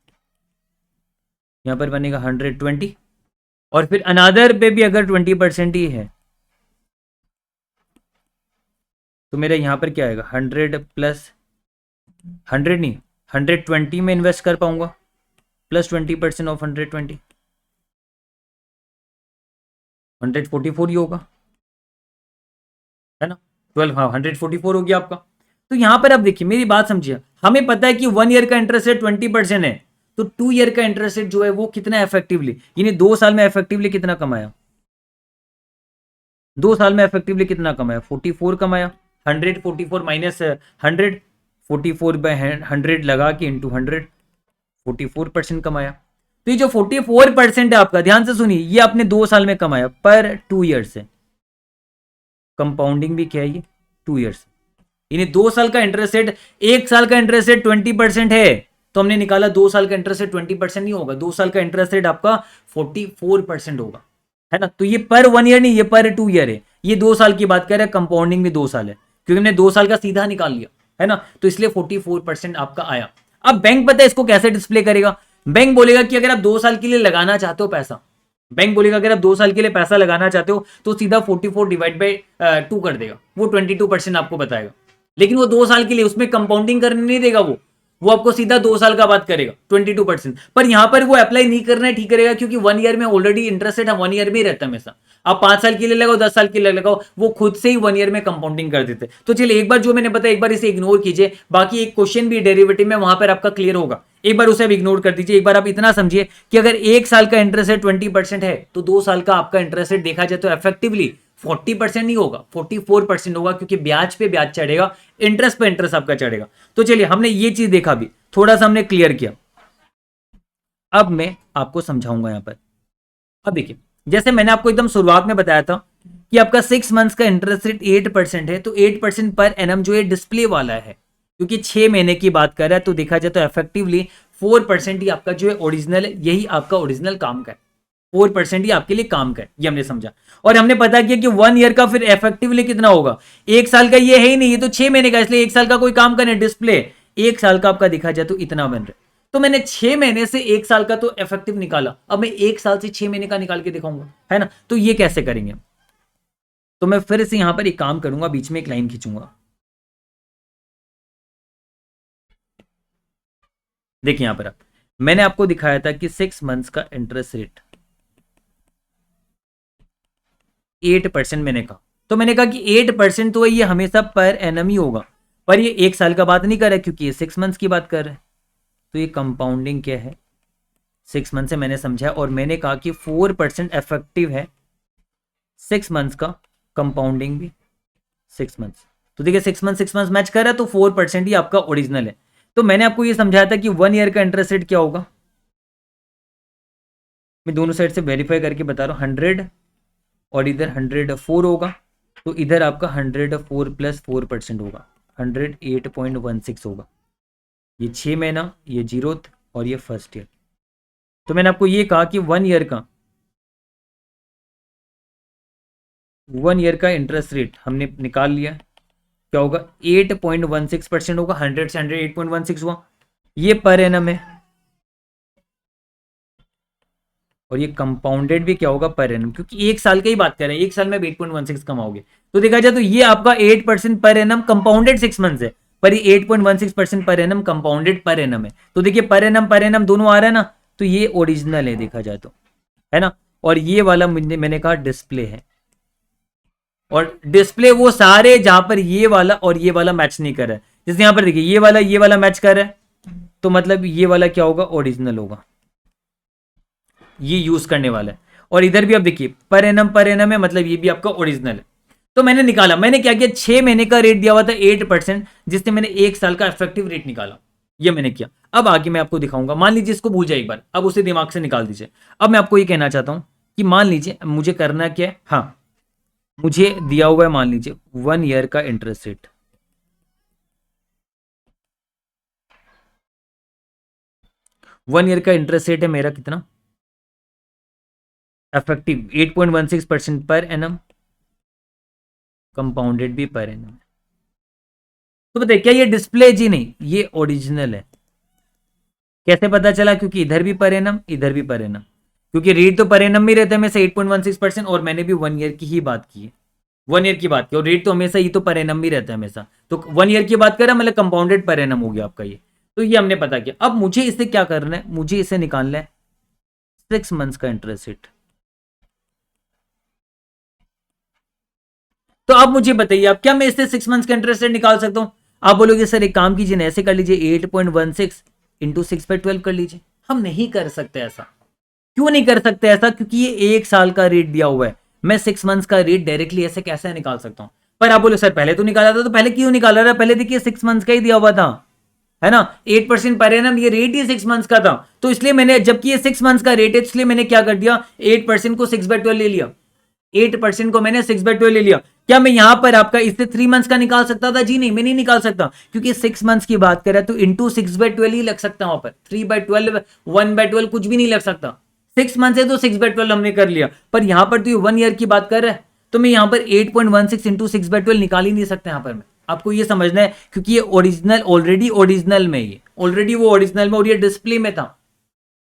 यहां पर बनेगा 120। और फिर अनादर पे भी अगर 20% ही है, तो मेरा यहां पर क्या आएगा, 100 + 100 नहीं, 120 में इन्वेस्ट कर पाऊंगा, प्लस 20% ऑफ 120, 144 ही होगा। है ना, 12, हाँ 144 हो गया आपका। तो यहां पर आप देखिए मेरी बात समझिए, हमें पता है कि 1 ईयर का इंटरेस्ट रेट 20% है, तो 2 ईयर का इंटरेस्ट रेट जो है वो कितना इफेक्टिवली, यानी 2 साल में इफेक्टिवली कितना कमाया, 2 साल में इफेक्टिवली कितना कमाया, 44 कमाया। 144 माइनस 100, 44/100 लगा के इंटू 100, 44% कमाया। तो ये जो 44% है आपका, ध्यान से सुनिए, ये आपने 2 साल में कमाया पर 2 ईयर से। कंपाउंडिंग भी क्या है ये, 2 ईयर्स, यानी 2 साल का इंटरेस्ट रेट, 1 साल का इंटरेस्ट रेट 20% है, तो हमने निकाला 2 साल का इंटरेस्ट रेट 20% नहीं होगा, 2 साल का इंटरेस्ट रेट आपका 44% होगा, है ना। तो ये पर 1 ईयर नहीं, ये पर 2 ईयर है, ये 2 साल की बात कर रहे हैं, कंपाउंडिंग भी 2 साल है, क्योंकि हमने 2 साल का सीधा निकाल लिया, है ना, तो इसलिए 44% आपका आया। अब बैंक पता है इसको कैसे डिस्प्ले करेगा, बैंक बोलेगा कि अगर आप 2 साल के लिए लगाना चाहते हो पैसा, बैंक बोलेगा अगर आप 2 साल के लिए पैसा लगाना चाहते हो तो सीधा 44 डिवाइड बाई 2 कर देगा, वो 22% आपको बताएगा। लेकिन वो 2 साल के लिए, उसमें कंपाउंडिंग करने नहीं देगा, वो आपको सीधा 2 साल का बात करेगा 22%। पर यहां पर वो अप्लाई नहीं करना है, ठीक करेगा, क्योंकि 1 ईयर में ऑलरेडी इंटरेस्ट रेट 1 ईयर में ही रहता है हमेशा। आप 5 साल के लिए लगाओ, 10 साल के लिए लगाओ, वो खुद से ही 1 ईयर में कंपाउंडिंग कर देते। तो चलिए एक बार जो मैंने बताया, एक बार इसे इग्नोर कीजिए, बाकी एक क्वेश्चन भी डेरिवेटिव में वहां पर आपका क्लियर होगा, एक बार उसे आप इग्नोर कर दीजिए। एक बार आप इतना समझिए कि अगर 1 साल का इंटरेस्ट रेट 20% है, तो 2 साल का आपका इंटरेस्ट रेट देखा जाए तो इफेक्टिवली 40% नहीं होगा, 44% होगा, क्योंकि ब्याज पे ब्याज चढ़ेगा, इंटरेस्ट पे इंटरेस्ट आपका चढ़ेगा। तो चलिए हमने ये चीज देखा, भी थोड़ा सा हमने क्लियर किया। अब मैं आपको समझाऊंगा यहां पर। अब देखिए, जैसे मैंने आपको एकदम शुरुआत में बताया था कि आपका 6 मंथ्स का इंटरेस्ट रेट 8% है, तो 8% पर एनम जो है डिस्प्ले वाला है, क्योंकि 6 महीने की बात कर रहा है, तो देखा जाए तो इफेक्टिवली 4% ही आपका जो है ओरिजिनल है, यही आपका ओरिजिनल काम का है, 4% ही आपके लिए काम का है, ये हमने समझा। और हमने पता किया कि 1 ईयर का फिर इफेक्टिवली कितना होगा, 1 साल का ये है ही नहीं, ये तो 6 महीने का, इसलिए 1 साल का कोई काम का नहीं, डिस्प्ले 1 साल का आपका दिखा जाए तो इतना बन रहा है। तो मैंने 6 महीने से 1 साल का तो इफेक्टिव निकाला, अब मैं 1 साल से 6 महीने का निकाल के दिखाऊंगा, है ना। तो ये कैसे करेंगे, तो मैं फिर से यहां पर एक काम करूंगा, बीच में एक लाइन खींचूंगा। देखिए यहां पर मैंने आपको दिखाया था कि 6 मंथ्स का इंटरेस्ट रेट 8% मैंने कहा, तो मैंने कहा कि 8% तो ये हमेशा पर एनम ही होगा, पर ये 1 साल का बात नहीं कर रहा है, क्योंकि ये 6 मंथ्स की बात कर रहा है। तो ये कंपाउंडिंग क्या है, 6 मंथ से मैंने समझा, और मैंने कहा कि 4% इफेक्टिव है 6 मंथ्स का, कंपाउंडिंग भी 6 मंथ्स। तो देखिए 6 मंथ मैच कर रहा है, तो 4% ही आपका ओरिजिनल है। तो मैंने आपको ये समझाया था कि 1 ईयर का इंटरेस्ट रेट क्या होगा, मैं दोनों साइड से वेरीफाई करके बता रहा हूँ, 100 और इधर 104 होगा, तो इधर आपका 104 प्लस 4% होगा, 108.16 होगा। ये 6 महीना, ये जीरोथ, और ये फर्स्ट ईयर। तो मैंने आपको ये कहा कि 1 ईयर का इंटरेस्ट रेट हमने निकाल लिया, क्या होगा, 8.16% होगा, 100 से 100 8.16 हुआ, ये पर एनम है, और ये कंपाउंडेड भी क्या होगा, पर एनम, क्योंकि 1 साल की ही बात कर रहे हैं, 1 साल में 8.16 कमाओगे। तो देखा जाए तो ये आपका 8% पर एनम कंपाउंडेड 6 मंथ है, पर ये 8.16% per annum compounded per annum है। तो देखिए पर एनम दोनों आ रहा है ना, तो ये ओरिजिनल है देखा जाए तो, है ना। और ये वाला मैंने कहा डिस्प्ले है, और डिस्प्ले वो सारे जहां पर ये वाला और ये वाला मैच नहीं कर रहा है, जैसे यहां पर देखिए ये वाला मैच कर रहा है, तो मतलब ये वाला क्या होगा, ओरिजिनल होगा, ये यूज करने वाला है। और इधर भी आप देखिए पर एनम है, मतलब ये भी आपका ओरिजिनल है। तो मैंने निकाला, मैंने क्या किया, 6 महीने का रेट दिया हुआ था 8%, जिससे मैंने 1 साल का इफेक्टिव रेट निकाला, ये मैंने किया। अब आगे मैं आपको दिखाऊंगा, मान लीजिए इसको भूल जाए एक बार, अब उसे दिमाग से निकाल दीजिए। अब मैं आपको ये कहना चाहता हूं कि मान लीजिए मुझे करना क्या है, हाँ मुझे दिया हुआ है, मान लीजिए 1 ईयर का इंटरेस्ट रेट, 1 ईयर का इंटरेस्ट रेट है मेरा कितना, इफेक्टिव 8.16% पर एनम, कंपाउंडेड भी पर एनम। तो बताइए क्या ये डिस्प्ले जी, नहीं ये ओरिजिनल है। कैसे पता चला, क्योंकि इधर भी पर एनम, इधर भी पर एनम, क्योंकि रेट तो पर एनम में रहता है हमेशा 8.16%, और मैंने भी 1 ईयर की ही बात की है, 1 ईयर की बात की, और रेट तो हमेशा ये तो पर एनम भी रहता है हमेशा, तो 1 ईयर की बात कर रहा मतलब कंपाउंडेड पर एनम हो गया आपका ये। तो ये हमने पता किया। अब मुझे इसे क्या करना है, मुझे इसे निकालना है 6 मंथ्स का इंटरेस्ट रेट। तो आप मुझे बताइए, आप क्या मैं इससे 6 मंथ्स का इंटरेस्ट रेट निकाल सकता हूं? आप बोलोगे सर एक काम कीजिए ना, ऐसे कर लीजिए 8.16 इंटू 6/12 कर लीजिए। हम नहीं कर सकते ऐसा। क्यों नहीं कर सकते ऐसा? क्योंकि ये 1 साल का रेट दिया हुआ है। मैं 6 मंथ्स का रेट डायरेक्टली ऐसे कैसे निकाल सकता हूं? पर आप बोले सर पहले तो निकाला था, तो पहले क्यों निकाला था? पहले देखिए 6 मंथ्स का ही दिया हुआ था, है ना। 8% पर एनम, ये रेट ही 6 मंथ्स का था, तो इसलिए मैंने, जबकि ये 6 मंथ्स का रेट है, इसलिए मैंने क्या कर दिया, 8% को 6/12 ले लिया। 8% को मैंने 6/12 ले लिया। क्या मैं यहां पर आपका इससे 3 मंथ्स का निकाल सकता था? जी नहीं, मैं नहीं निकाल सकता, क्योंकि 6 मंथ्स की बात करें तो इंटू 6/12 ही लग सकता है वहां पर। 3/12, 1/12 कुछ भी नहीं लग सकता। 6 मंथ्स है तो 6/12 हमने कर लिया, पर यहां पर तो ये 1 ईयर की बात कर रहा है, तो मैं यहां पर 8.16 इंटू 6/12 निकाल ही नहीं सकता यहां पर मैं। आपको ये समझना है, क्योंकि ये ओरिजिनल, ऑलरेडी ओरिजिनल में, ये ऑलरेडी वो ओरिजिनल में और ये डिस्प्ले में था।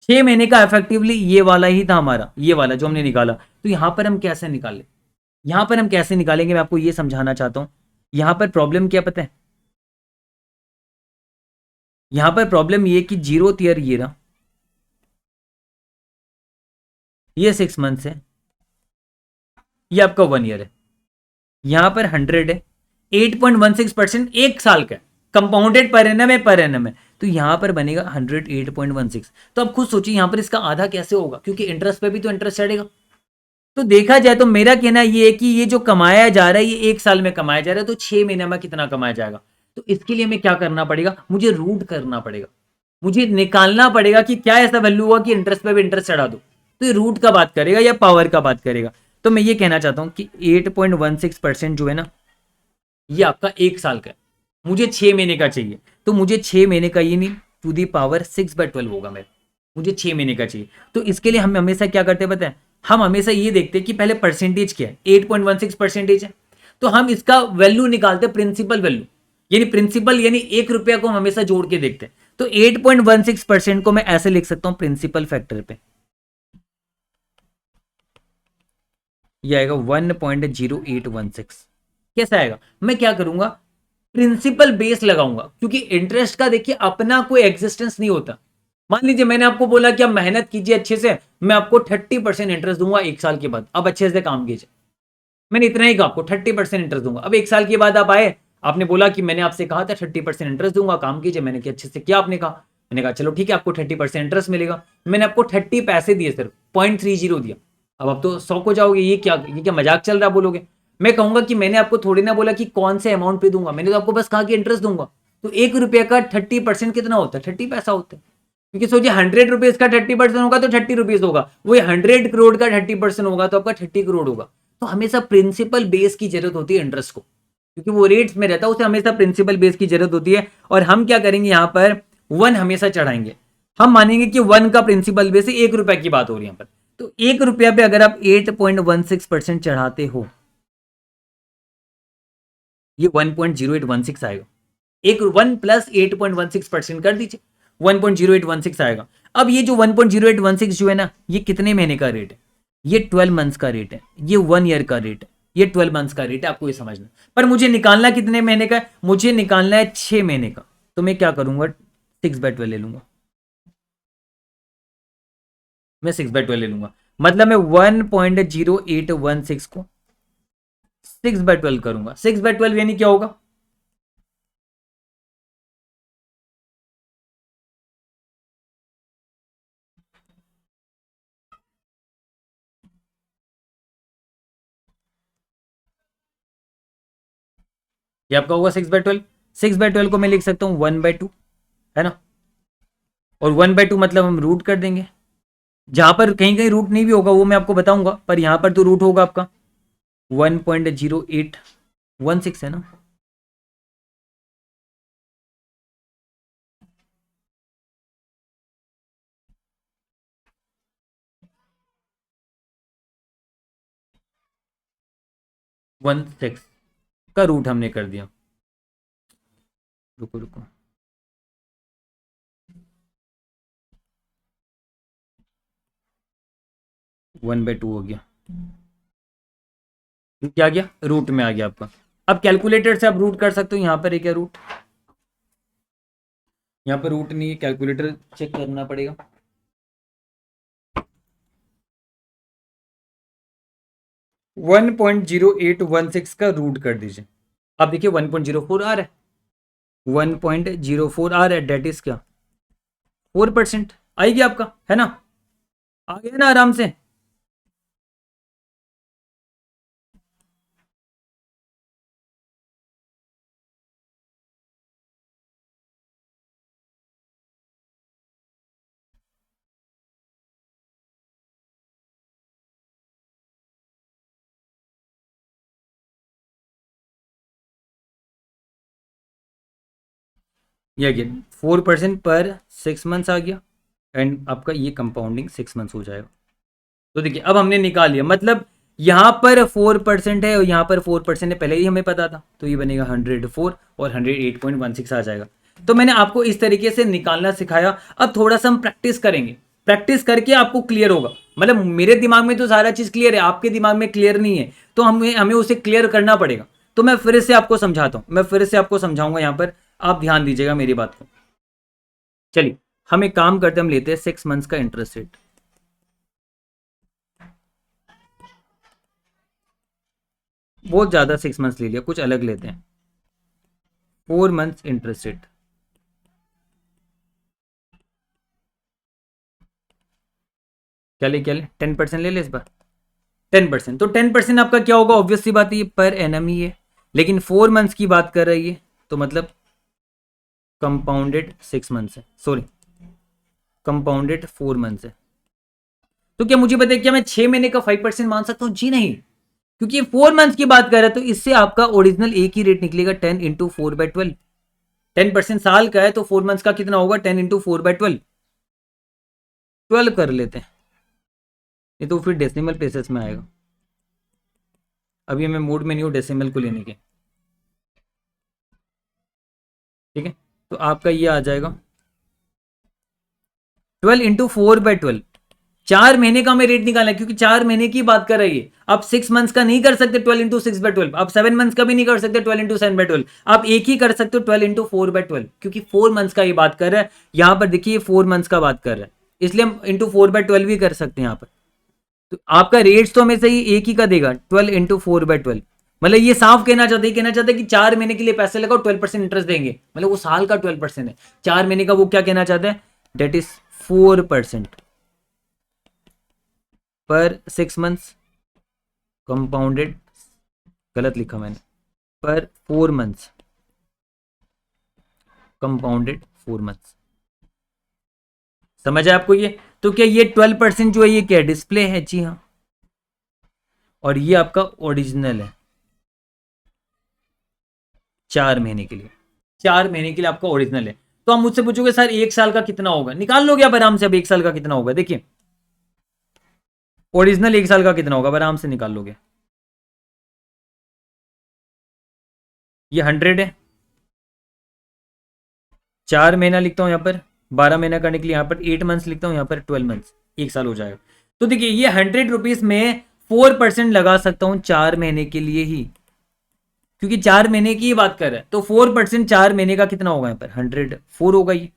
6 महीने का इफेक्टिवली ये वाला ही था हमारा, ये वाला जो हमने निकाला। तो यहां पर हम कैसे निकालें? यहां पर हम कैसे निकालेंगे, मैं आपको ये समझाना चाहता हूं। यहां पर प्रॉब्लम क्या पता है? यहां पर प्रॉब्लम ये कि 0th ईयर ये रहा, ये 6 मंथ्स है, ये आपका 1 ईयर है। यहां पर 100 है, 8.16% 1 साल का कंपाउंडेड पर एनम है, पर एनम है। तो यहां पर बनेगा 108.16। तो अब खुद सोचिए यहां पर इसका आधा कैसे होगा, क्योंकि इंटरेस्ट पे भी तो इंटरेस्ट चढ़ेगा। तो देखा जाए तो मेरा कहना ये है कि ये जो कमाया जा रहा है, ये 1 साल में कमाया जा रहा है, तो 6 महीने में कितना कमाया जाएगा? तो इसके लिए हमें क्या करना पड़ेगा? मुझे रूट करना पड़ेगा, मुझे निकालना पड़ेगा कि क्या ऐसा वैल्यू हुआ कि इंटरेस्ट पे भी इंटरेस्ट चढ़ा दो। तो ये रूट का बात करेगा या पावर का बात करेगा? तो मैं ये कहना चाहता हूं कि 8.16% जो है ना, ये आपका 1 साल का है, मुझे 6 महीने का चाहिए। तो मुझे 6 महीने का ये नहीं, टू दी पावर 6/12 होगा मेरे, मुझे 6 महीने का चाहिए। तो इसके लिए हम हमेशा क्या करते हैं पता है? हम हमेशा ये देखते हैं कि पहले परसेंटेज क्या है, 8.16% है, तो हम इसका वैल्यू निकालते हैं, प्रिंसिपल वैल्यू, यानी प्रिंसिपल, यानी 1 रुपया को हम हमेशा जोड़ के देखते हैं। तो 8.16% को मैं ऐसे लिख सकता हूं प्रिंसिपल फैक्टर पे, ये आएगा 1.0816। कैसा आएगा? मैं क्या करूंगा, प्रिंसिपल बेस लगाऊंगा, क्योंकि इंटरेस्ट का देखिए अपना कोई एग्जिस्टेंस नहीं होता। मान लीजिए मैंने आपको बोला कि आप मेहनत कीजिए अच्छे से, मैं आपको 30% इंटरेस्ट दूंगा 1 साल के बाद, अब अच्छे से काम कीजिए। मैंने इतना ही कहा, आपको 30% इंटरेस्ट दूंगा। अब 1 साल के बाद आप आए, आपने बोला कि मैंने आपसे कहा था 30% इंटरेस्ट दूंगा, काम कीजिए। मैंने कि अच्छे से किया, आपने कहा, मैंने कहा चलो ठीक है आपको 30% इंटरेस्ट मिलेगा। मैंने आपको 30 पैसे दिए, सिर्फ 0.30 दिया। अब आप तो शौक हो जाओगे, ये क्या मजाक चल रहा बोलोगे। मैं कहूंगा कि मैंने आपको थोड़ी ना बोला कि कौन से अमाउंट पे दूंगा, मैंने तो आपको बस कहा कि इंटरेस्ट दूंगा। तो 1 रुपये का 30% कितना होता है? 30 पैसा होता है। क्योंकि सोचिए 100 रुपीज का 30% होगा तो 30 रुपीज होगा, वही 100 करोड़ का 30% होगा तो आपका 30 करोड़ होगा। तो हमेशा प्रिंसिपल बेस की जरूरत होती है इंटरेस्ट को, क्योंकि वो रेट्स में रहता है, उसे हमेशा प्रिंसिपल बेस की जरूरत होती है। और हम क्या करेंगे यहाँ पर, 1 हमेशा चढ़ाएंगे। हम मानेंगे कि 1 का प्रिंसिपल बेस है, 1 रुपए की बात हो रही है यहाँ पर। तो 1 रुपया पे अगर आप 8.16% चढ़ाते हो, ये 1.0816 आएगा। एक 1 + 8.16% कर दीजिए, 1.0816 आएगा। अब ये जो 1.0816 जो है ना, ये कितने महीने का रेट है? ये 12 मंथ्स का रेट है, ये 1 ईयर का रेट है, ये 12 मंथ्स का रेट है, आपको ये समझना। पर मुझे निकालना कितने महीने का है? मुझे निकालना है 6 महीने का। तो मैं क्या करूंगा, 6/12 ले लूंगा, मैं 6/12 ले लूंगा। मतलब मैं 1.0816 को 6/12 करूंगा। 6/12 यानी क्या होगा? ये आपका होगा 6/12। 6/12 को मैं लिख सकता हूँ 1/2, है ना। और 1/2 मतलब हम रूट कर देंगे। जहां पर कहीं कहीं रूट नहीं भी होगा वो मैं आपको बताऊंगा, पर यहां पर तो रूट होगा आपका। 1.0816 है ना। 16 का रूट हमने कर दिया। रुको रुको, 1/2 हो गया, क्या गया, रूट में आ गया आपका। अब कैलकुलेटर से आप रूट कर सकते हो, यहां पर है क्या रूट? यहाँ पर रूट नहीं है, कैलकुलेटर चेक करना पड़ेगा। 1.0816 का रूट कर दीजिए। अब देखिए 1.04 आ रहा है, 1.04 आ रहा है, डेट इज क्या 4%। आएगी आपका, है ना, आ गया ना आराम से। ये अगेन 4% पर 6 मंथ्स आ गया, एंड आपका ये कंपाउंडिंग 6 मंथ्स हो जाएगा। तो देखिए अब हमने निकाल लिया, मतलब यहाँ पर 4% है और यहाँ पर 4% है, पहले ही हमें पता था, तो ये बनेगा 104 और 108.16 आ जाएगा। तो मैंने आपको इस तरीके से निकालना सिखाया। अब थोड़ा सा हम प्रैक्टिस करेंगे, प्रैक्टिस करके आपको क्लियर होगा। मतलब मेरे दिमाग में तो सारा चीज क्लियर है, आपके दिमाग में क्लियर नहीं है, तो हमें हमें उसे क्लियर करना पड़ेगा। तो मैं फिर से आपको समझाता हूँ, मैं फिर से आपको समझाऊंगा यहाँ पर, आप ध्यान दीजिएगा मेरी बात को। चलिए हम एक काम करते हैं, हम लेते हैं 6 मंथ्स का इंटरेस्ट रेट। बहुत ज्यादा 6 मंथ्स ले लिया, कुछ अलग लेते हैं। 4 मंथ्स इंटरेस्ट रेट, क्या ले 10% ले ले इस बार, 10%। तो 10% आपका क्या होगा, ऑब्वियस सी बात है, ये पर एनम ही है, लेकिन 4 मंथ्स की बात कर रही है, तो मतलब कंपाउंडेड 6 मंथ्स है, सॉरी कंपाउंडेड 4 मंथ्स है। तो क्या मुझे बताइए, क्या मैं 6 महीने का 5% मान सकता हूं? जी नहीं, क्योंकि ये 4 मंथ्स की बात कर रहा है, तो इससे आपका ओरिजिनल एक ही रेट निकलेगा, 10 × 4/12। 10% साल का है, तो 4 मंथ्स का कितना होगा, 10 × 4/12, 12 कर लेते हैं, ये तो फिर डेसिमल प्लेसेस में आएगा। अभी मैं मूड में नहीं हूँ डेसिमल को लेने के, ठीक है। तो आपका ये आ जाएगा 12 × 4/12। 4 महीने का हमें रेट निकालना है, क्योंकि 4 महीने की बात कर रही है। आप 6 मंथ्स का नहीं कर सकते 12 × 6/12, आप 7 मंथ्स का भी नहीं कर सकते 12 × 7/12, आप एक ही कर सकते हो 12 × 4/12, क्योंकि 4 मंथ्स का ये बात कर रहा है। यहां पर देखिए 4 मंथ्स का बात कर रहा है, इसलिए हम × 4/12 भी कर सकते हैं यहाँ पर। तो आपका रेट्स तो हमेशा ही एक ही का देगा, 12 × 4/12। मतलब ये साफ कहना चाहते हैं कि 4 महीने के लिए पैसे लगाओ, 12% इंटरेस्ट देंगे, मतलब वो साल का 12% है, 4 महीने का वो क्या कहना चाहते हैं, डेट इज 4% पर 6 मंथ्स कंपाउंडेड, गलत लिखा मैंने, पर 4 मंथ्स कंपाउंडेड 4 मंथ्स। समझ है आपको ये? तो क्या ये 12% जो है ये क्या डिस्प्ले है? जी हाँ, और ये आपका ओरिजिनल है 4 महीने के लिए, 4 महीने के लिए आपका ओरिजिनल है। तो आप मुझसे पूछोगे सर 1 साल का कितना होगा, निकाल लोगे आप आराम से। अब 1 साल का कितना होगा, देखिए ओरिजिनल 1 साल का कितना होगा, आराम से निकाल लोगे। ये 100 है, 4 महीना लिखता हूं यहाँ पर, 12 महीना करने के लिए यहाँ पर 8 मंथ्स लिखता हूँ, यहाँ पर 12 मंथ्स, 1 साल हो जाएगा। तो देखिए ये 100 रुपीज में 4% लगा सकता हूं 4 महीने के लिए ही, क्योंकि 4 महीने की ही बात कर रहा है। तो 4% 4 महीने का कितना होगा, यहाँ पर 104 होगा ये।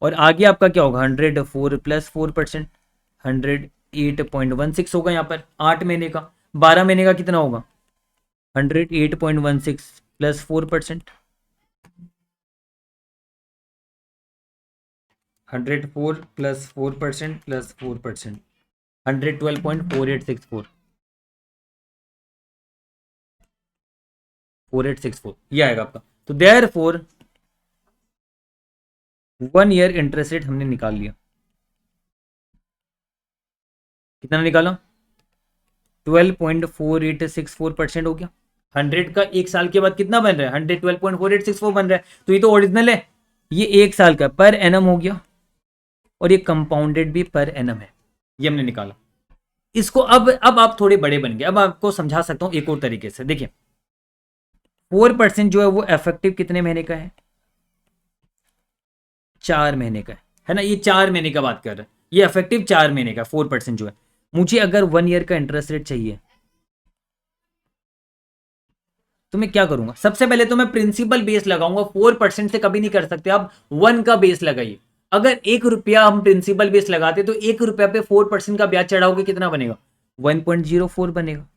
और आगे आपका क्या होगा, 104 प्लस 4%, 108.16 होगा यहाँ पर 8 महीने का। 12 महीने का कितना होगा, 108.16 प्लस 4%, 104 प्लस 4% प्लस 4%, 112.4864, 4864 ये आएगा आपका। तो therefore 1 year interest rate हमने निकाल लिया। कितना निकाला, 12.4864% हो गया। 100 का 1 साल के बाद कितना बन रहा है, 112.4864 बन रहा है, तो ये तो ओरिजिनल है। ये 1 साल का पर एनम हो गया, और ये कंपाउंडेड भी पर एनम है, ये हमने निकाला। इसको अब आप थोड़े बड़े बन गए, अब आपको समझा सकता हूं एक और तरीके से। देखिए 4% जो है वो इफेक्टिव कितने महीने का है, 4 महीने का है ना, ये 4 महीने का बात कर रहा है, ये इफेक्टिव 4 महीने का 4% जो है। मुझे अगर 1 ईयर का इंटरेस्ट रेट चाहिए, तो मैं क्या करूंगा, सबसे पहले तो मैं प्रिंसिपल बेस लगाऊंगा। 4% से कभी नहीं कर सकते आप, 1 का बेस लगाइए। अगर 1 रुपया हम प्रिंसिपल बेस लगाते तो 1 रुपया पे 4% का ब्याज चढ़ाओगे, कितना बनेगा, 1.04 बनेगा।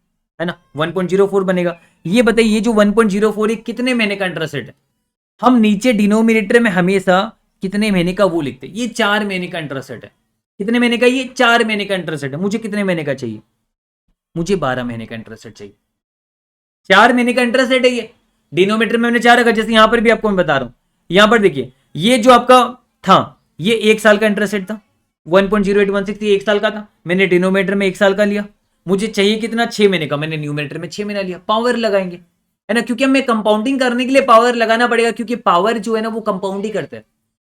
है ना, 1.04 बनेगा। ये बताइए ये जो 1.04 है कितने महीने का इंटरेस्ट रेट है? हम नीचे डिनोमिनेटर में हमेशा कितने महीने का वो लिखते हैं, ये 4 महीने का इंटरेस्ट रेट है। कितने महीने का? ये 4 महीने का इंटरेस्ट रेट है। मुझे कितने महीने का चाहिए? मुझे 12 महीने का इंटरेस्ट रेट चाहिए। 4 महीने का इंटरेस्ट रेट है ये। डिनोमिनेटर में मैंने 4 रखा, जैसे यहां पर भी आपको मैं बता रहा हूं। यहां पर देखिए ये जो आपका था ये 1 साल का इंटरेस्ट रेट था, 1.0816 ये 1 साल का था। मैंने डिनोमिनेटर में 1 साल का लिया। मुझे चाहिए कितना? 6 महीने का। मैंने न्यूमिनेटर में 6 महीना लिया। पावर लगाएंगे, है ना, क्योंकि हमें कंपाउंडिंग करने के लिए पावर लगाना पड़ेगा, क्योंकि पावर जो है ना वो कंपाउंड ही करते हैं।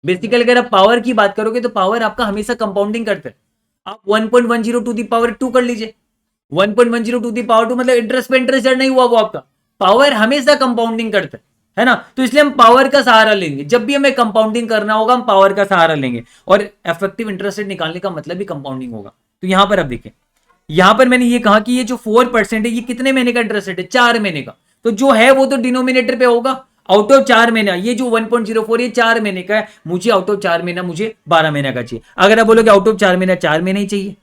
बेसिकली अगर आप पावर की बात करोगे तो पावर आपका हमेशा कंपाउंडिंग करते हैं। आप 1.10 टू दी पावर 2 कर लीजिए। 1.10 टू दी पावर 2 मतलब इंटरेस्ट पे इंटरेस्ट नहीं हुआ वो आपका। पावर हमेशा कंपाउंडिंग करते है ना, तो इसलिए हम पावर का सहारा लेंगे। जब भी हमें कंपाउंडिंग करना होगा हम पावर का सहारा लेंगे, और इफेक्टिव इंटरेस्ट रेट निकालने का मतलब भी कंपाउंडिंग होगा। तो यहां पर आप देखिए, यहां पर मैंने ये कहा कि ये जो 4% है ये कितने महीने का इंटरेस्ट रेट है? 4 महीने का। तो जो है वो तो डिनोमिनेटर पे होगा। आउट ऑफ 4 महीना ये जो 1.04 ये 4 महीने का है, मुझे आउट ऑफ 4 महीना मुझे 12 महीना का चाहिए। अगर आप बोलोगे आउट ऑफ 4 महीना 4 महीने ही चाहिए,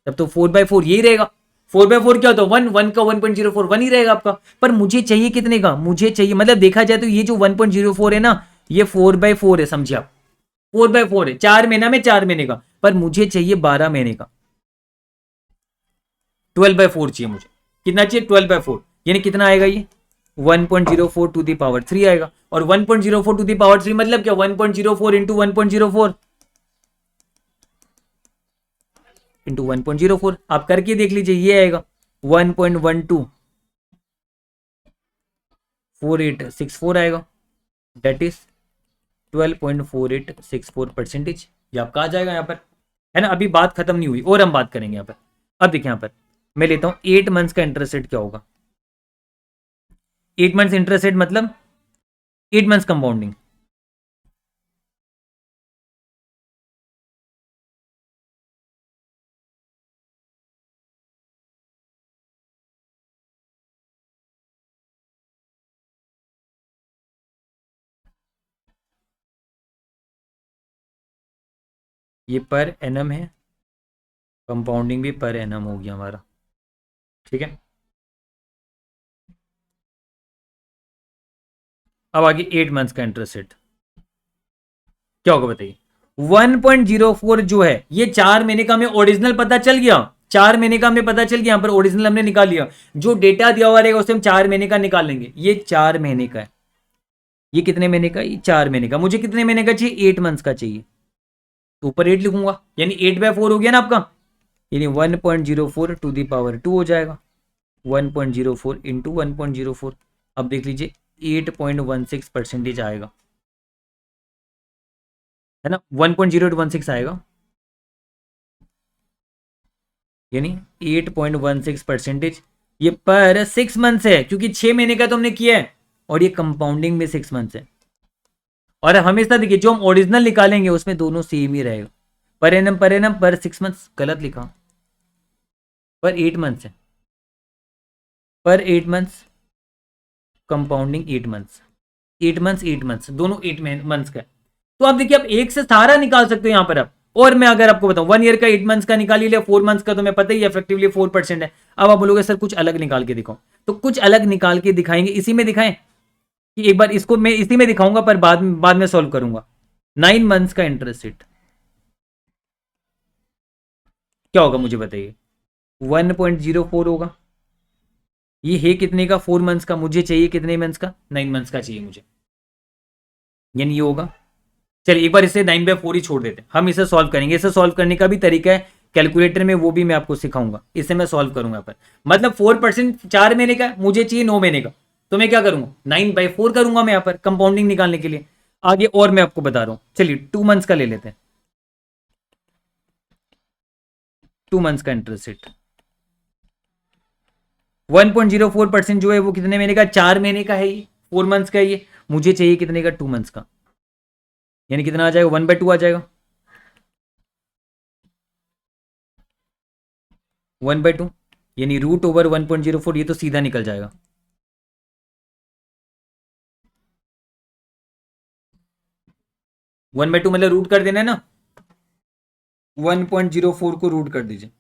तब तो 4/4 यही रहेगा। 4/4 क्या होता है? 1 का 1.04 1 ही रहेगा आपका। पर मुझे चाहिए कितने का? मुझे चाहिए, मतलब देखा जाए तो ये जो 1.04 है ना ये 4/4 है, समझिए आप। 4/4 है, 4 महीना में 4 महीने का, पर मुझे चाहिए 12 महीने का। 12/4 चाहिए मुझे। कितना चाहिए? 12/4। यानी कितना आएगा ये? 1.04 टू दी पावर 3 आएगा। और 1.04 टू दी पावर 3 मतलब क्या? 1.04 इंटू 1.04 इंटू 1.04। आप करके देख लीजिए, ये आएगा 1.124864 आएगा। That is 12.4864%। ये आपका आ जाएगा यहाँ पर, है ना। अभी बात खत्म नहीं हुई और हम बात करेंगे यहाँ पर। अब देखिए यहाँ पर मैं लेता हूं 8 मंथ्स का इंटरेस्ट रेट क्या होगा। 8 मंथ्स इंटरेस्ट रेट मतलब 8 मंथ्स कंपाउंडिंग। ये पर एनम है, कंपाउंडिंग भी पर एनम हो गया हमारा, ठीक है। अब आगे 8 मंथ्स का इंटरेस्ट रेट क्या होगा बताइए। 1.04 जो है ये 4 महीने का हमें ओरिजिनल पता चल गया। 4 महीने का हमें पता चल गया, यहां पर ओरिजिनल हमने निकाल लिया। जो डेटा दिया हुआ रहेगा उसे हम 4 महीने का निकाल लेंगे। ये 4 महीने का है। ये कितने महीने का? ये 4 महीने का। मुझे कितने महीने का चाहिए? 8 मंथ्स का चाहिए। तो ऊपर 8 लिखूंगा, यानी 8/4 हो गया ना आपका। यानी 1.04 टू दी पावर 2 हो जाएगा। 1.04 इंटू 1.04। अब देख लीजिए 8.16% आएगा, है ना। 1.0816 आएगा, यानी 8.16%। ये पर 6 मंथ्स है, क्योंकि 6 महीने का तो हमने किया है, और ये कंपाउंडिंग में 6 मंथ्स है। और हमेशा देखिए जो हम ओरिजिनल निकालेंगे उसमें दोनों सेम ही रहेगा। पर एनम पर 6 मंथ्स गलत लिखा, पर 8 मंथ्स है। पर 8 months compounding 8 months, 8 months 8 months दोनों 8 मंथ्स का है। तो आप देखिए आप एक से सारा निकाल सकते हो यहां पर आप। और मैं अगर आपको बताऊं 1 ईयर का 8 मंथ्स का निकाल लिया, 4 मंथ्स का तो मैं पता ही इफेक्टिवली 4% है। अब आप बोलोगे सर कुछ अलग निकाल के दिखाओ, तो कुछ अलग निकाल के दिखाएंगे। इसी में दिखाएं कि एक बार इसको मैं इसी में दिखाऊंगा, पर बाद में सॉल्व करूंगा। 9 मंथ्स का इंटरेस्ट रेट क्या होगा मुझे बताइए। 1.04 होगा। ये है कितने का? 4 मंथ्स का। मुझे चाहिए कितने मंथ्स का? 9 मंथ्स का चाहिए मुझे, यानी ये होगा। चलिए एक बार इसे 9/4 ही छोड़ देते हैं, हम इसे सॉल्व करेंगे। इसे सॉल्व करने का भी तरीका है कैलकुलेटर में, वो भी मैं आपको सिखाऊंगा। इसे मैं सॉल्व करूंगा पर, मतलब 4% 4 महीने का मुझे चाहिए 9 महीने का, तो मैं क्या करूंगा? 9/4 करूंगा मैं यहाँ पर कंपाउंडिंग निकालने के लिए। आगे और मैं आपको बता रहा हूं। चलिए 2 मंथ्स का ले लेते हैं। 2 मंथ्स का इंटरेस्ट रेट 1.04% जो है वो कितने महीने का? 4 महीने का है। ये 4 मंथ्स का है। ये मुझे चाहिए कितने का? 2 मंथ्स का, यानी कितना आ जाएगा? 1/2 आ जाएगा। 1/2 यानी √ओवर 1.04, ये तो सीधा निकल जाएगा। 1/2 मतलब रूट कर देना है ना, 1.04 को रूट कर दीजिए,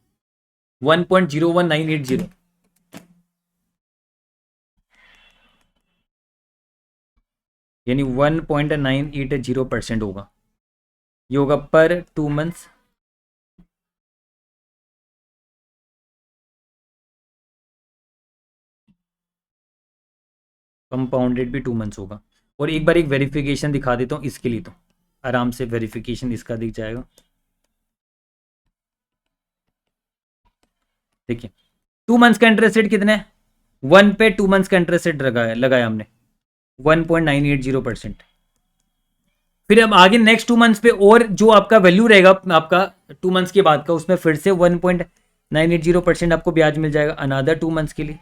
1.01980। यानी 1.980% होगा। ये होगा पर 2 मंथ्स। कंपाउंडेड भी 2 मंथ्स होगा। और एक बार एक वेरिफिकेशन दिखा देता हूँ इसके लिए, तो आराम से वेरिफिकेशन इसका दिख जाएगा। देखिए 2 मंथ्स का इंटरेस्ट रेट कितना है, 1 पे 2 मंथ्स का इंटरेस्ट रेट लगाया हमने 1.980%। फिर अब आगे नेक्स्ट 2 मंथ्स पे और जो आपका वैल्यू रहेगा आपका 2 मंथ्स के बाद का, उसमें फिर से 1.980% आपको ब्याज मिल जाएगा अनदर 2 मंथ्स के लिए।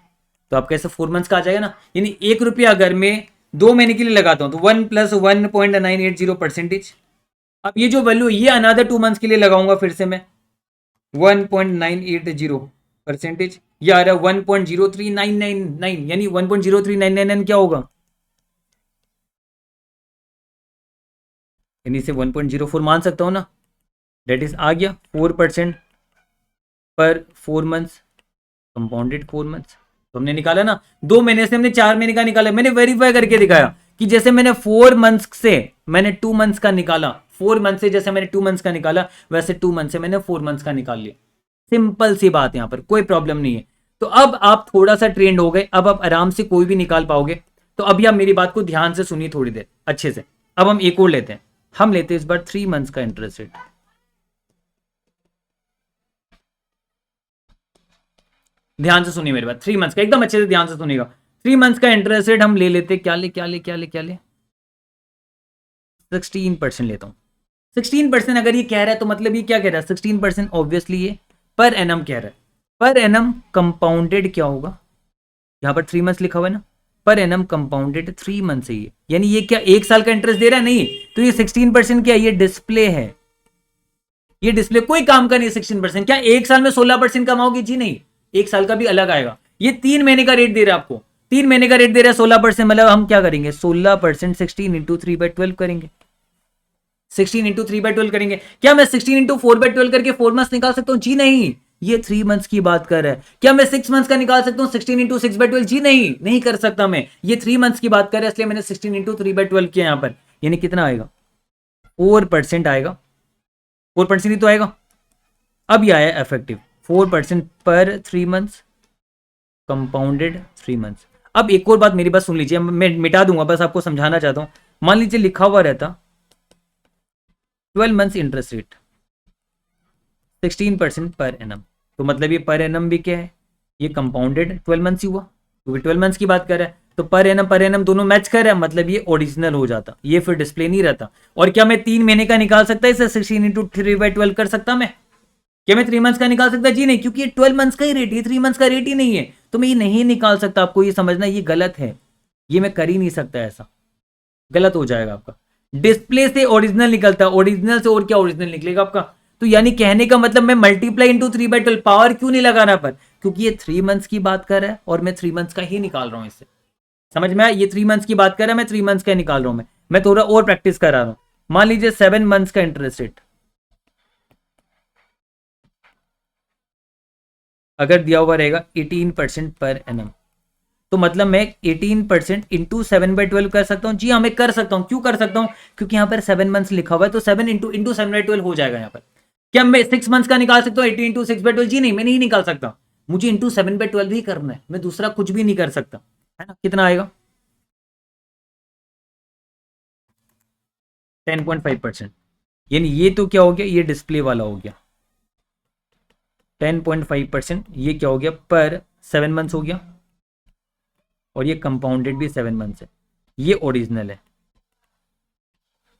तो आपका ऐसे 4 मंथ्स का आ जाएगा ना। यानी 1 रुपया अगर मैं 2 महीने के लिए लगाता हूँ तो 1 + 1.980%। अब ये जो वैल्यू ये अनदर 2 मंथ्स के लिए लगाऊंगा फिर से मैं 1.980%। ये आ रहा है 1.03999, यानी 1.03999 क्या होगा, यानी इसे 1.04 मान सकता हूं ना। डेट इज आ गया 4% पर 4 मंथ्स, कंपाउंडेड 4 मंथ्स। तो हमने निकाला ना, 2 महीने से हमने 4 महीने का निकाला। मैंने वेरीफाई करके दिखाया कि जैसे मैंने 4 मंथ्स से मैंने 2 मंथ्स का निकाला, 4 मंथ से जैसे मैंने 2 मंथ्स का निकाला, वैसे 2 मंथ से मैंने 4 मंथ्स का निकाल लिया। सिंपल सी बात, यहां पर कोई प्रॉब्लम नहीं है। तो अब आप थोड़ा सा ट्रेंड हो गए, अब आप आराम से कोई भी निकाल पाओगे। तो अभी आप मेरी बात को ध्यान से सुनिए थोड़ी देर अच्छे से। अब हम एक और लेते हैं, हम लेते हैं इस बार 3 मंथ्स का इंटरेस्ट रेट। ध्यान से सुनिए मेरी बात, 3 मंथ्स का एकदम अच्छे से ध्यान से सुनिएगा। 3 मंथ्स का इंटरेस्ट रेट हम ले लेते, क्या ले 16% लेता हूं। 16% अगर ये कह रहा है तो मतलब ये क्या कह रहा है, 16% ऑब्वियसली ये पर एनम कह रहा है। पर एनम कंपाउंडेड क्या होगा, यहां पर 3 मंथ्स लिखा हुआ है ना, पर एनम कंपाउंडेड 3 मंथ से ही है। यानी ये क्या 1 साल का इंटरेस्ट दे रहा है, नहीं। तो ये 16% क्या, ये डिस्प्ले है। ये डिस्प्ले कोई काम का नहीं। 16% क्या 1 साल में 16% कमाओगे, जी नहीं, 1 साल का भी अलग आएगा। ये 3 महीने का रेट दे रहा है आपको, 3 महीने का रेट दे रहा है 16%। मतलब हम क्या करेंगे, 16% 16 इंटू 3/12 करेंगे। 16 इंटू 3/12 करेंगे। क्या मैं 16 इंटू 4/12 करके 4 मंथ्स निकाल सकता हूं, जी नहीं। ये 3 मंथ्स की बात कर रहा है। क्या मैं 6 मंथ्स का निकाल सकता हूं 16 इंटू 6/12, जी नहीं, नहीं कर सकता मैं। ये 3 मंथ्स की बात कर रहा है, इसलिए मैंने 16 इंटू 3/12 किया यहां पर। यानी कितना आएगा, 4% आएगा। 4% ही तो आएगा। अब ये आया इफेक्टिव 4% पर 3 मंथ्स, कंपाउंडेड 3 मंथ्स। अब एक और बात मेरी बात सुन लीजिए, मैं मिटा दूंगा, बस आपको समझाना चाहता हूं। मान लीजिए लिखा हुआ रहता 12 months interest rate 16% per annum. तो मतलब ये पर एनम भी क्या है, ये कंपाउंडेड 12 मंथ्स ही हुआ, क्योंकि 12 मंथ्स की बात कर रहा है। तो पर एनम दोनों मैच कर रहा है, मतलब ये ओरिजिनल हो जाता, ये फिर डिस्प्ले नहीं रहता। और क्या मैं 3 महीने का निकाल सकता है इसे 16 इंटू 3/12 कर सकता मैं, क्या मैं 3 मंथ्स का निकाल सकता, जी नहीं, क्योंकि ये 12 मंथ्स का ही रेट, ये 3 मंथ्स का रेट ही नहीं है। तो मैं ये नहीं निकाल सकता। आपको ये समझना, ये गलत है, ये मैं कर ही नहीं सकता, ऐसा गलत हो जाएगा आपका। डिस्प्ले से ओरिजिनल निकलता है, ओरिजिनल से और क्या ओरिजिनल निकलेगा आपका। तो यानी कहने का मतलब मैं मल्टीप्लाई इंटू 3/12 पावर क्यों नहीं लगाना पर, क्योंकि ये 3 मंथ्स की बात कर रहा है और मैं 3 मंथ्स का ही निकाल रहा हूं इससे। समझ में आया, ये 3 मंथ्स की बात कर रहा है, मैं 3 मंथ्स का निकाल रहा हूं। मैं थोड़ा और प्रैक्टिस करा रहा हूं। मान लीजिए 7 मंथ्स का इंटरेस्ट रेट अगर दिया हुआ रहेगा 18% पर एनम, तो मतलब मैं 18% इंटू 7/12 कर सकता हूँ। जी हाँ, मैं कर सकता हूँ। क्यों कर सकता हूँ, क्योंकि यहाँ पर 7 मंथ्स लिखा हुआ है, तो 7 इंटू 7/12 हो जाएगा यहाँ पर। क्या मैं 6 मंथ्स का निकाल सकता हूँ 18 इंटू 6/12, जी नहीं, मैं नहीं निकाल सकता। मुझे इंटू 7/12 ही करना है, मैं दूसरा कुछ भी नहीं कर सकता, है ना। कितना आएगा, 10.5%। यानी ये तो क्या हो गया, ये डिस्प्ले वाला हो गया 10.5%। ये क्या हो गया, पर 7 मंथ्स हो गया, और ये कंपाउंडेड भी 7 मंथ्स है। ये ओरिजिनल है,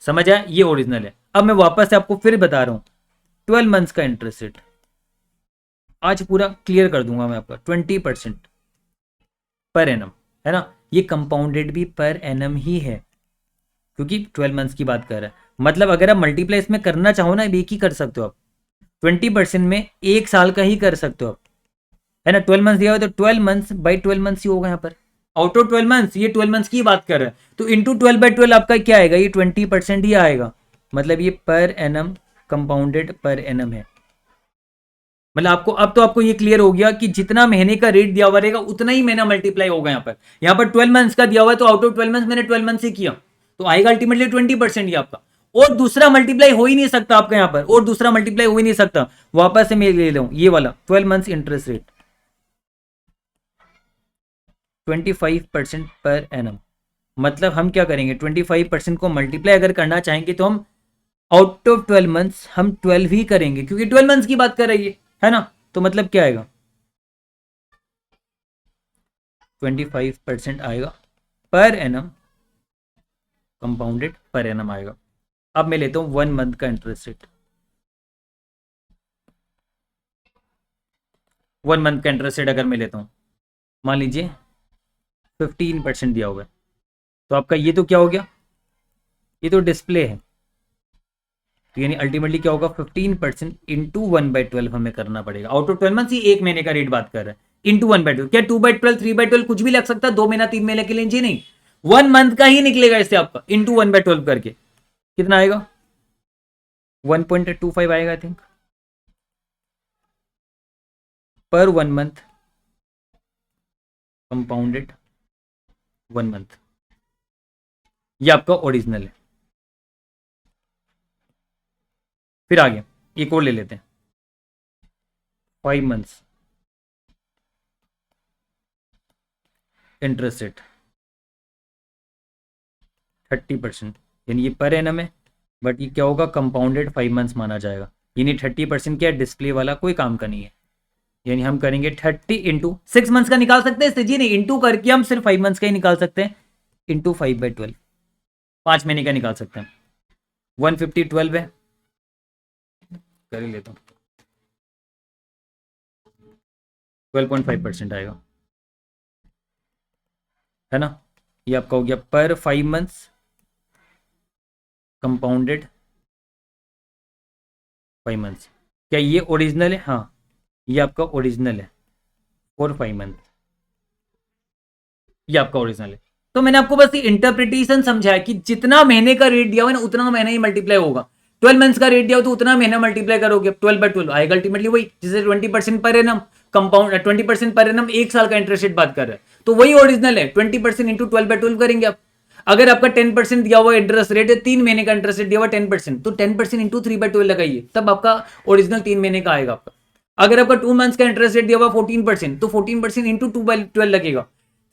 समझ आया, ये ओरिजिनल है। अब मैं वापस से आपको फिर बता रहा हूं 12 मंथ्स का इंटरेस्ट रेट आज पूरा क्लियर कर दूंगा मैं आपका 20% पर एनम, है ना। ये कंपाउंडेड भी पर एनम ही है, क्योंकि 12 मंथ्स की बात कर रहा है। मतलब अगर आप मल्टीप्लाई इसमें करना चाहो ना, एक ही कर सकते हो आप। 20% में 1 साल का ही कर सकते हो आप, है ना। 12 मंथ्स दिया हुआ तो 12 मंथ्स बाई 12 मंथ्स ही होगा यहाँ पर। आउट ऑफ 12 मंथ्स, ये 12 मंथ्स की बात कर रहा है, तो इंटू 12/12 आपका क्या आएगा, ये 20% ही आएगा। मतलब ये per annum compounded per annum है। मतलब आपको अब तो आपको ये क्लियर हो गया कि जितना महीने का रेट दिया हुआ रहेगा उतना ही महीना मल्टीप्लाई होगा यहाँ पर। यहाँ पर 12 मंथ्स का दिया हुआ है, तो आउट ऑफ 12 मंथ्स मैंने 12 मंथ्स ही किया। तो आएगा अल्टीमेटली 20% ही आपका, और दूसरा मल्टीप्लाई हो ही नहीं सकता आपका यहाँ पर, और दूसरा मल्टीप्लाई हो ही नहीं सकता। वापस से मैं ले लूं ये वाला 12 months interest rate 25% per annum, मतलब हम क्या करेंगे 25% को मल्टीप्लाई अगर करना चाहेंगे तो हम आउट ऑफ 12 मंथ्स हम 12 ही करेंगे, क्योंकि 12 मंथ्स की बात कर रही है ना। तो मतलब क्या आएगा 25% आएगा per annum, compounded per annum आएगा। अब मैं लेता हूं 1 मंथ का इंटरेस्ट रेट, 1 मंथ का इंटरेस्ट रेट अगर मैं लेता हूं, मान लीजिए 15% दिया हुआ है, तो आपका ये तो क्या हो गया, ये तो डिस्प्ले है, तो यानी अल्टीमेटली क्या होगा 15% इंटू 1/12 हमें करना पड़ेगा। आउट ऑफ 12 मंथ्स ही एक महीने का रेट बात कर रहा है, इंटू 1/12, क्या 2/12 3/12 कुछ भी लग सकता है, 2 महीना 3 महीने के लिए जी नहीं, 1 मंथ का ही निकलेगा इससे आपका, इंटू 1/12 करके कितना आएगा 1.25 आएगा आई थिंक पर 1 मंथ, कंपाउंडेड 1 मंथ, ये आपका ओरिजिनल है। फिर आगे एक और ले लेते हैं 5 मंथ्स इंटरेस्ट रेट 30%, यानी ये पर एनम है, बट ये क्या होगा कंपाउंडेड 5 मंथ्स माना जाएगा, यानी 30% क्या डिस्प्ले वाला कोई काम का नहीं है, यानी हम करेंगे 30 इंटू 6 मंथ्स का निकाल सकते हैं जी नहीं, इंटू करके हम सिर्फ 5 मंथ्स का ही निकाल सकते हैं, इंटू 5/12 5 महीने का निकाल सकते हैं, 150 12 है, कर ही लेता हूँ 12.5% आएगा, है ना। ये आपका हो गया पर 5 मंथ्स कंपाउंडेड 5 मंथ्स। क्या ये ओरिजिनल है? हाँ ये आपका ओरिजिनल है फॉर 5 मंथ, ये आपका ओरिजिनल है। तो मैंने आपको बस ये इंटरप्रिटेशन समझाया कि जितना महीने का रेट दिया हुआ है ना उतना महीना ही मल्टीप्लाई होगा, 12 मंथ्स का रेट दिया हो तो उतना महीना मल्टीप्लाई करोगे, 12/12 आएगा अल्टीमेटली वही, जैसे 20% per annum compound 20% per annum 1 साल का इंटरेस्ट रेट बात कर रहे हैं, तो वही ओरिजिनल है, 20% इंटू 12/12 करेंगे आप। अगर आपका 10% दिया हुआ इंटरेस्ट रेट है, 3 महीने का इंटरेस्ट रेट दिया हुआ 10%, तो 10% इंटू 3/12 लगाइए, तब आपका ओरिजिनल 3 महीने का आएगा आपका। अगर आपका 2 मंथ्स का इंटरेस्ट रेट दिया हुआ 14%, तो 14% इंटू 2/12 लगेगा,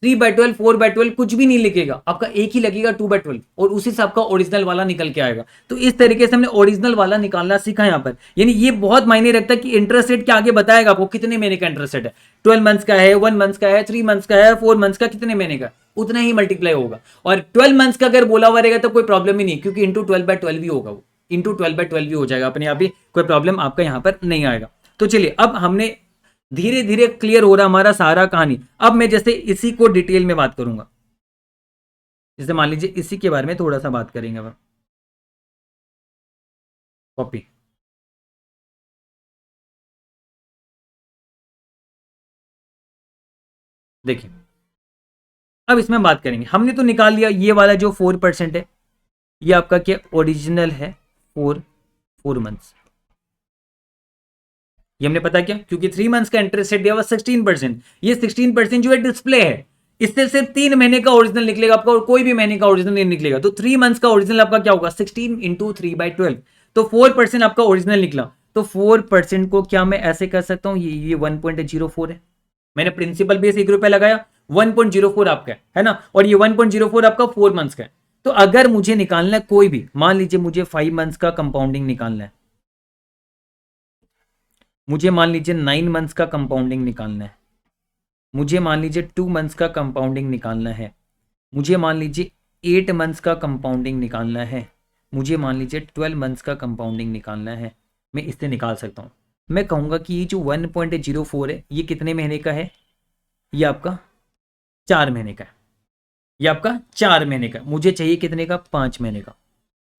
3/12 4/12 कुछ भी नहीं लिखेगा, आपका एक ही लगेगा 2/12, और उसी से आपका ओरिजिनल वाला निकल के आएगा। तो इस तरीके से हमने ओरिजिनल वाला निकालना सीखा यहाँ पर, यानी ये बहुत मायने रखता है कि इंटरेस्ट रेट के आगे बताएगा आपको कितने महीने का इंटरेस्ट रेट है, 12 मंथ्स का है, 1 मंथ्स का है, 3 मंथ्स का है, 4 मंथ्स का, कितने महीने का, उतना ही मल्टीप्लाई होगा। और 12 मंथ्स का अगर बोला हुआ रहेगा तो कोई प्रॉब्लम ही नहीं, क्योंकि इंटू 12/12 ही होगा, वो इंटू 12/12 ही हो जाएगा अपने आप ही, कोई प्रॉब्लम आपका यहाँ पर नहीं आएगा। तो चलिए अब हमने धीरे धीरे क्लियर हो रहा हमारा सारा कहानी। अब मैं जैसे इसी को डिटेल में बात करूंगा, जैसे मान लीजिए इसी के बारे में थोड़ा सा बात करेंगे अब, कॉपी देखिए, अब इसमें बात करेंगे, हमने तो निकाल लिया ये वाला जो 4% है, ये आपका क्या ओरिजिनल है 4 मंथ्स, ये हमने पता क्या, क्योंकि 3 मंथ्स का इंटरेस्ट रेट दिया हुआ 16%, ये 16% जो है डिस्प्ले है, इससे सिर्फ 3 महीने का ओरिजिनल निकलेगा आपका, और कोई भी महीने का ओरिजिनल नहीं निकलेगा। तो 3 मंथ्स का ओरिजिनल आपका क्या होगा 16 इंटू 3/12, तो 4% आपका ओरिजिनल निकला। तो 4% को क्या मैं ऐसे कर सकता हूँ, ये 1.04 है, मैंने प्रिंसिपल बेस 1 रुपया लगाया, 1.04 आपका है ना, और ये 1.04 आपका 4 मंथ्स का है। तो अगर मुझे निकालना है कोई भी, मान लीजिए मुझे 5 मंथ्स का कंपाउंडिंग निकालना है, मुझे मान लीजिए 9 मंथ्स का कंपाउंडिंग निकालना है, मुझे मान लीजिए 2 मंथ्स का कंपाउंडिंग निकालना है, मुझे मान लीजिए 8 मंथ्स का कंपाउंडिंग निकालना है, मुझे मान लीजिए 12 मंथ्स का कंपाउंडिंग निकालना है, मैं इससे निकाल सकता हूँ। मैं कहूँगा कि ये जो 1.04 है ये कितने महीने का है, ये आपका 4 महीने का है, ये आपका 4 महीने का, मुझे चाहिए कितने का 5 महीने का।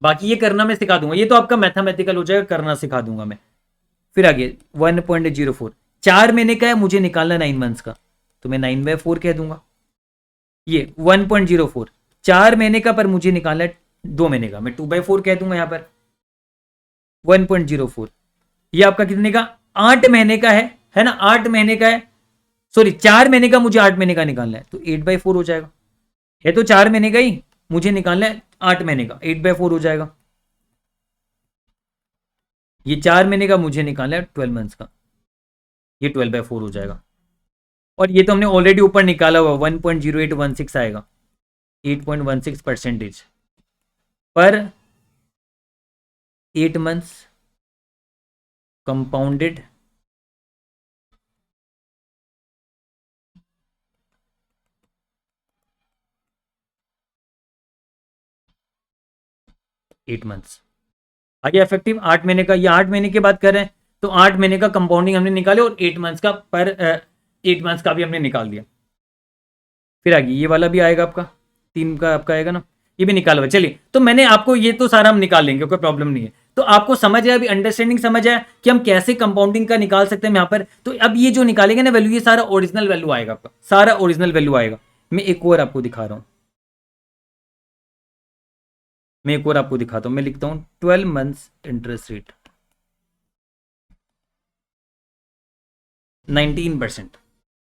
बाकी ये करना मैं सिखा दूंगा, ये तो आपका मैथमेटिकल हो जाएगा, करना सिखा दूंगा मैं। फिर आगे 1.04 4 महीने का है, मुझे निकालना 9 मंथ्स का, तो मैं 9/4 कह दूंगा। ये 1.04 4 महीने का, पर मुझे निकालना है 2 महीने का, मैं 2/4 कह दूंगा यहाँ पर। 1.04 ये आपका कितने का 8 महीने का है ना, 8 महीने का है, सॉरी 4 महीने का, मुझे 8 महीने का निकालना है, तो 8/4 हो जाएगा, है तो 4 महीने का ही, मुझे निकालना है 8 महीने का 8/4 हो जाएगा। ये 4 महीने का मुझे निकालना है 12 मंथ्स का, ये 12/4 हो जाएगा। और ये तो हमने ऑलरेडी ऊपर निकाला हुआ 1.0816 आएगा, 8.16% पर 8 मंथ्स कंपाउंडेड एट मंथ्स। आगे इफेक्टिव 8 महीने का, ये 8 महीने की बात कर रहे हैं तो 8 महीने का कंपाउंडिंग हमने निकाले और 8 मंथ्स का पर 8 मंथ्स का भी हमने निकाल दिया। फिर आगे ये वाला भी आएगा आपका, 3 का आपका आएगा ना, ये भी निकाला हुआ। चलिए तो मैंने आपको ये तो सारा हम निकाल लेंगे, कोई प्रॉब्लम नहीं है। तो आपको समझ आया, अभी अंडरस्टैंडिंग समझ आया कि हम कैसे कंपाउंडिंग का निकाल सकते हैं यहाँ पर। तो अब ये जो निकालेंगे ना वैल्यू, ये सारा ओरिजिनल वैल्यू आएगा आपका, सारा ओरिजिनल वैल्यू आएगा। मैं एक और आपको दिखा रहा हूँ, मैं एक और आपको दिखाता हूँ। मैं लिखता हूँ 12 मंथ्स इंटरेस्ट रेट 19%।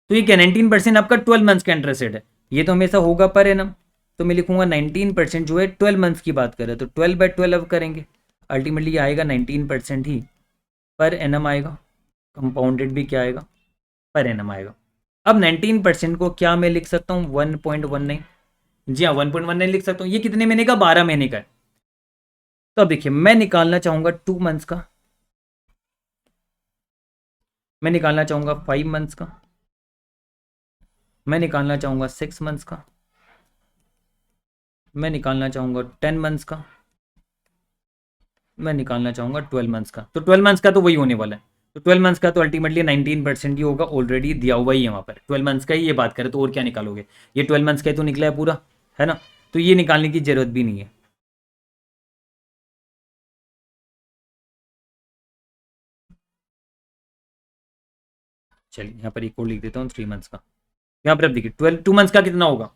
तो ये क्या 19% आपका 12 मंथ्स का इंटरेस्ट रेट है, ये तो हमेशा होगा पर एनम। तो मैं लिखूंगा 19% जो है 12 मंथ्स की बात करें तो 12/12 करेंगे, अल्टीमेटली आएगा 19% ही पर एनम आएगा। कंपाउंडेड भी क्या आएगा, पर एनम आएगा। अब 19% को क्या मैं लिख सकता हूँ 1.19, जी हाँ 1.19 लिख सकता हूँ। ये कितने महीने का, 12 महीने का है। तो अब देखिए मैं निकालना चाहूंगा 2 मंथ्स का, मैं निकालना चाहूंगा 5 मंथ्स का, मैं निकालना चाहूंगा 6 मंथ्स का, मैं निकालना चाहूंगा 10 मंथ्स का, मैं निकालना चाहूंगा 12 मंथ्स का। तो 12 मंथ्स का तो वही होने वाला है। तो 12 मंथ्स का तो अल्टीमेटली 19% ही होगा, ऑलरेडी दिया हुआ ही है वहाँ पर। 12 मंथ्स का ही ये बात करें तो और क्या निकालोगे, ये 12 मंथ्स का ही तो निकला है पूरा, है ना। तो ये निकालने की जरूरत भी नहीं है। चलिए यहाँ पर एक और लिख देता हूँ 3 मंथ्स का। यहाँ पर अब देखिए 2 मंथ्स का कितना होगा,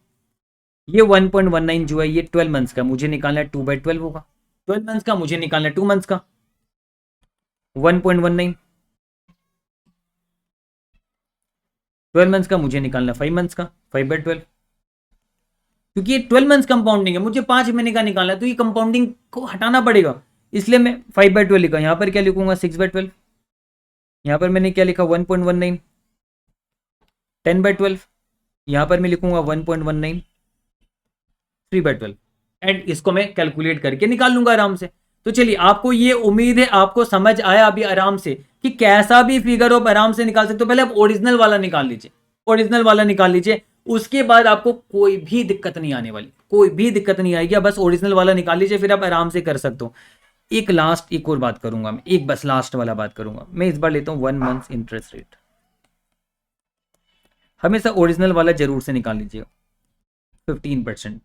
ये 1.19 जो है ये 12 मंथ्स का मुझे निकालना है 2/12 होगा। 12 मंथ्स का मुझे निकालना है 2 मंथ्स का 1.19, 12 मंथ्स का मुझे निकालना है 5 मंथ्स का 5/12। क्योंकि ये 12 मंथ्स कंपाउंडिंग है, मुझे 5 महीने का निकालना है तो ये कंपाउंडिंग को हटाना पड़ेगा, इसलिए मैं 5/12 लिखा। यहाँ पर क्या लिखूंगा 6/12, यहाँ पर मैंने क्या लिखा 1.19, 10/12, यहाँ पर मैं लिखूंगा 1.19, 3/12 एंड इसको मैं कैलकुलेट करके निकाल लूंगा आराम से। तो चलिए आपको ये उम्मीद है आपको समझ आया अभी आराम से कि कैसा भी फिगर आप आराम से निकाल सकते हो। पहले आप ओरिजिनल वाला निकाल लीजिए, ओरिजिनल वाला निकाल लीजिए, उसके बाद आपको कोई भी दिक्कत नहीं आने वाली, कोई भी दिक्कत नहीं आएगी। बस ओरिजिनल वाला निकाल लीजिए, फिर आप आराम से कर सकते हो। एक और बात करूंगा मैं, एक बस लास्ट वाला बात करूंगा मैं। इस बार लेता हूं 1 मंथ इंटरेस्ट रेट, हमेशा ओरिजिनल वाला जरूर से निकाल लीजिएगा। 15%,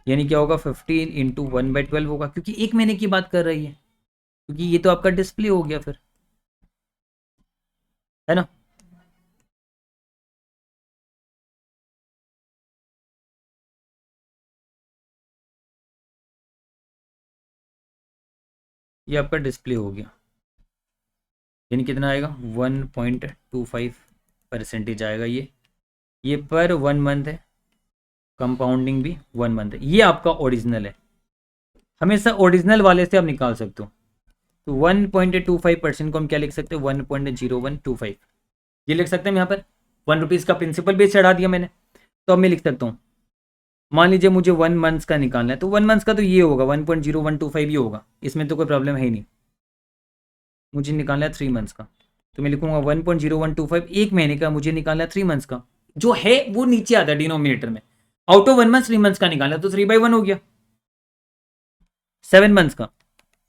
यानी क्या होगा 15 इंटू 1/12 होगा, क्योंकि एक महीने की बात कर रही है, क्योंकि ये तो आपका डिस्प्ले हो गया फिर, है ना। ये आपका डिस्प्ले हो गया, यानी कितना आएगा 1.25% आएगा। ये पर 1 मंथ है, कंपाउंडिंग भी 1 मंथ है। ये आपका ओरिजिनल है, हमेशा ओरिजिनल वाले से आप निकाल सकते हो। तो 1.25% को हम क्या लिख सकते हैं 1.0125, ये लिख सकते हैं। यहाँ पर 1 रुपीज़ का प्रिंसिपल भी चढ़ा दिया मैंने। तो अब मैं लिख सकता हूँ, मान लीजिए मुझे 1 मंथ्स का निकालना है, तो 1 मंथ्स का तो ये होगा 1.0125 ही होगा, इसमें तो कोई प्रॉब्लम है ही नहीं। मुझे निकालना है 3 मंथ्स का, तो मैं लिखूंगा 1.0125, एक महीने का मुझे निकालना है 3 मंथ्स का, जो है वो नीचे आता है डिनोमिनेटर में। आउट ऑफ 1 मंथ 3 मंथ्स का निकालना है तो 3/1 हो गया। 7 मंथ्स का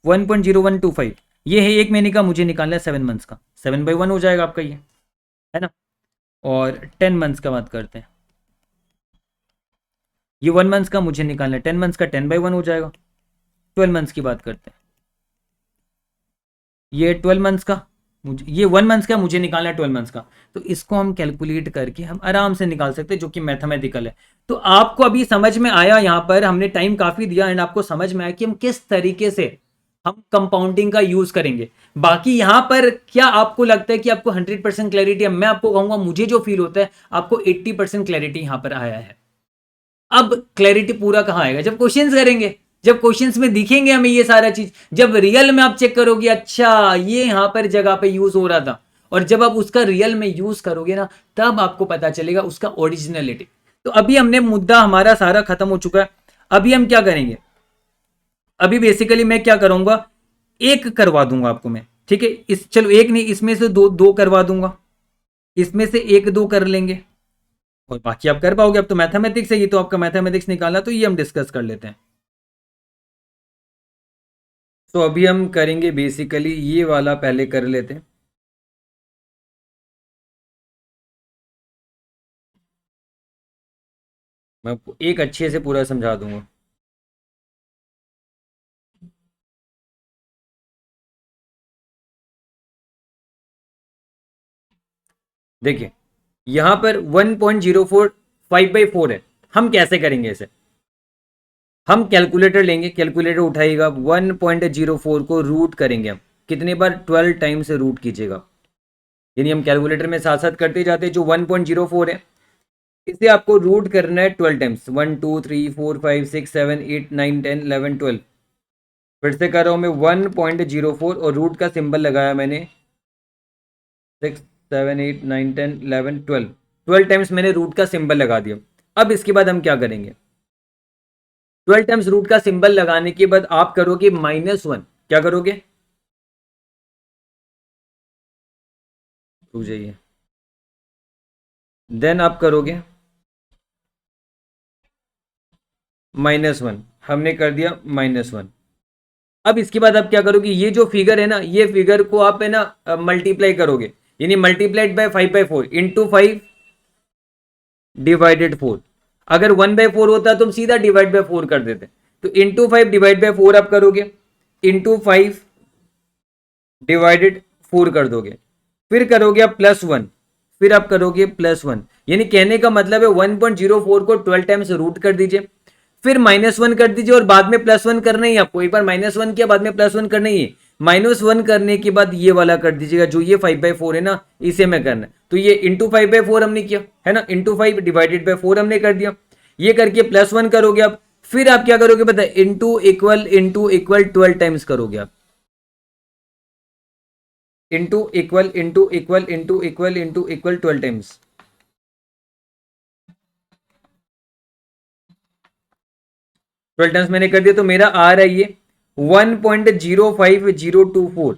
1.0125, ये है एक महीने का, मुझे निकालना है 7 मंथ्स का, 7/1 हो जाएगा आपका ये, है ना। और 10 मंथ्स का बात करते हैं, ये 1 मंथ्स का मुझे निकालना है 10 मंथ्स का, 10/1 हो जाएगा। 12 मंथ्स की बात करते हैं, ये 12 मंथ्स का मुझे, ये 1 मंथ्स का मुझे निकालना है 12 मंथ्स का। तो इसको हम कैलकुलेट करके हम आराम से निकाल सकते हैं, जो कि मैथमेटिकल है। तो आपको अभी समझ में आया, यहाँ पर हमने टाइम काफी दिया एंड आपको समझ में आया कि हम किस तरीके से हम कंपाउंडिंग का यूज करेंगे। बाकी यहाँ पर क्या आपको लगता है कि आपको 100% क्लैरिटी है? मैं आपको कहूंगा मुझे जो फील होता है आपको 80% क्लैरिटी यहाँ पर आया है। अब क्लैरिटी पूरा कहाँ आएगा, जब क्वेश्चंस करेंगे। जब क्वेश्चंस में दिखेंगे हमें ये सारा चीज, जब रियल में आप चेक करोगे अच्छा ये यहां पर जगह पे यूज हो रहा था, और जब आप उसका रियल में यूज करोगे ना तब आपको पता चलेगा उसका ओरिजिनलिटी। तो अभी हमने मुद्दा हमारा सारा खत्म हो चुका है। अभी हम क्या करेंगे, अभी बेसिकली मैं क्या करूंगा, एक करवा दूंगा आपको मैं, ठीक है, इस चलो एक नहीं, इसमें से दो दो करवा दूंगा, इसमें से एक दो कर लेंगे और बाकी आप कर पाओगे। अब तो मैथमेटिक्स है ये, तो आपका मैथमेटिक्स निकालना, तो ये हम डिस्कस कर लेते हैं। तो अभी हम करेंगे बेसिकली ये वाला पहले कर लेते हैं। मैं आपको एक अच्छे से पूरा समझा दूंगा। देखिए यहां पर 1.04 5/4 है, हम कैसे करेंगे इसे, हम कैलकुलेटर लेंगे, कैलकुलेटर उठाइएगा, 1.04 को रूट करेंगे हम, कितने बार, 12 टाइम से रूट कीजिएगा, यानी हम कैलकुलेटर में साथ साथ करते जाते हैं। जो 1.04 है इसे आपको रूट करना है 12 टाइम्स, 1 2 3 4 5 6 7 8 9 10 11 12। फिर से कर रहा हूं मैं 1.04 और रूट का सिंबल लगाया मैंने, 6 7 8 9 10 11 12, 12 टाइम्स मैंने रूट का सिंबल लगा दिया। अब इसके बाद हम क्या करेंगे, 12 टाइम्स रूट का सिंबल लगाने के बाद आप करोगे -1, क्या करोगे, रुक जाइए, देन आप करोगे -1, हमने कर दिया -1। अब इसके बाद आप क्या करोगे, ये जो फिगर है ना, ये फिगर को आप है ना मल्टीप्लाई करोगे, यानी मल्टीप्लाइड बाय 5/4 इंटू 5 डिवाइडेड 4। अगर 1/4 होता तो हम सीधा डिवाइड बाय 4 कर देते, तो इंटू 5 डिवाइड बाय 4 आप करोगे, इंटू 5 डिवाइडेड 4 कर दोगे, फिर करोगे आप +1, फिर आप करोगे +1, यानी कहने का मतलब है 1.04 को 12 टाइम्स रूट कर दीजिए, फिर -1 कर दीजिए और बाद में +1 करना ही आपको, एक बार -1 किया बाद में +1 करना ही है। -1 करने के बाद ये वाला कर दीजिएगा, जो ये 5/4 है ना इसे में करना है, तो ये इंटू 5/4 हमने किया है ना, इंटू 5 डिवाइडेड बाय 4 हमने कर दिया, ये करके +1 करोगे आप, फिर आप क्या करोगे पता है, इंटू इक्वल 12 टाइम्स करोगे आप, इंटू इक्वल 12 टाइम्स। 12 टाइम्स मैंने कर दिया, तो मेरा आ रहा है ये 1.05024,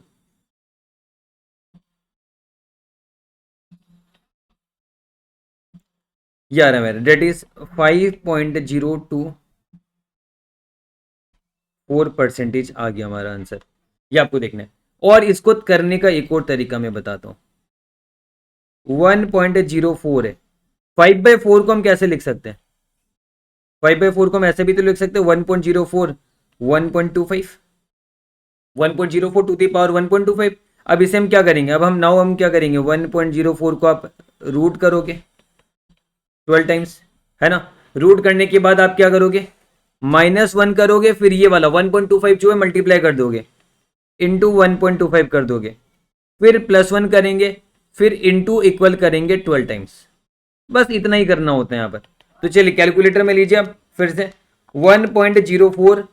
ये आ रहा है मेरा, डेट इज 5.024% आ गया हमारा आंसर। ये आपको देखना है, और इसको करने का एक और तरीका मैं बताता हूं। 1.04 है, 5/4 को हम कैसे लिख सकते हैं, 5/4 को हम ऐसे भी तो लिख सकते हैं, 1.04 1.25, 1.04 टू दी पावर 1.25। अब इसे हम क्या करेंगे, अब हम क्या करेंगे, 1.04 को आप रूट करोगे 12 टाइम्स, है ना, रूट करने के बाद आप क्या करोगे, -1 करोगे, फिर ये वाला 1.25 जो है मल्टीप्लाई कर दोगे, इंटू 1.25 कर दोगे, फिर +1 करेंगे, फिर इंटू इक्वल करेंगे 12 टाइम्स। बस इतना ही करना होता है यहाँ पर। तो चलिए कैलकुलेटर में लीजिए आप फिर से, 1.04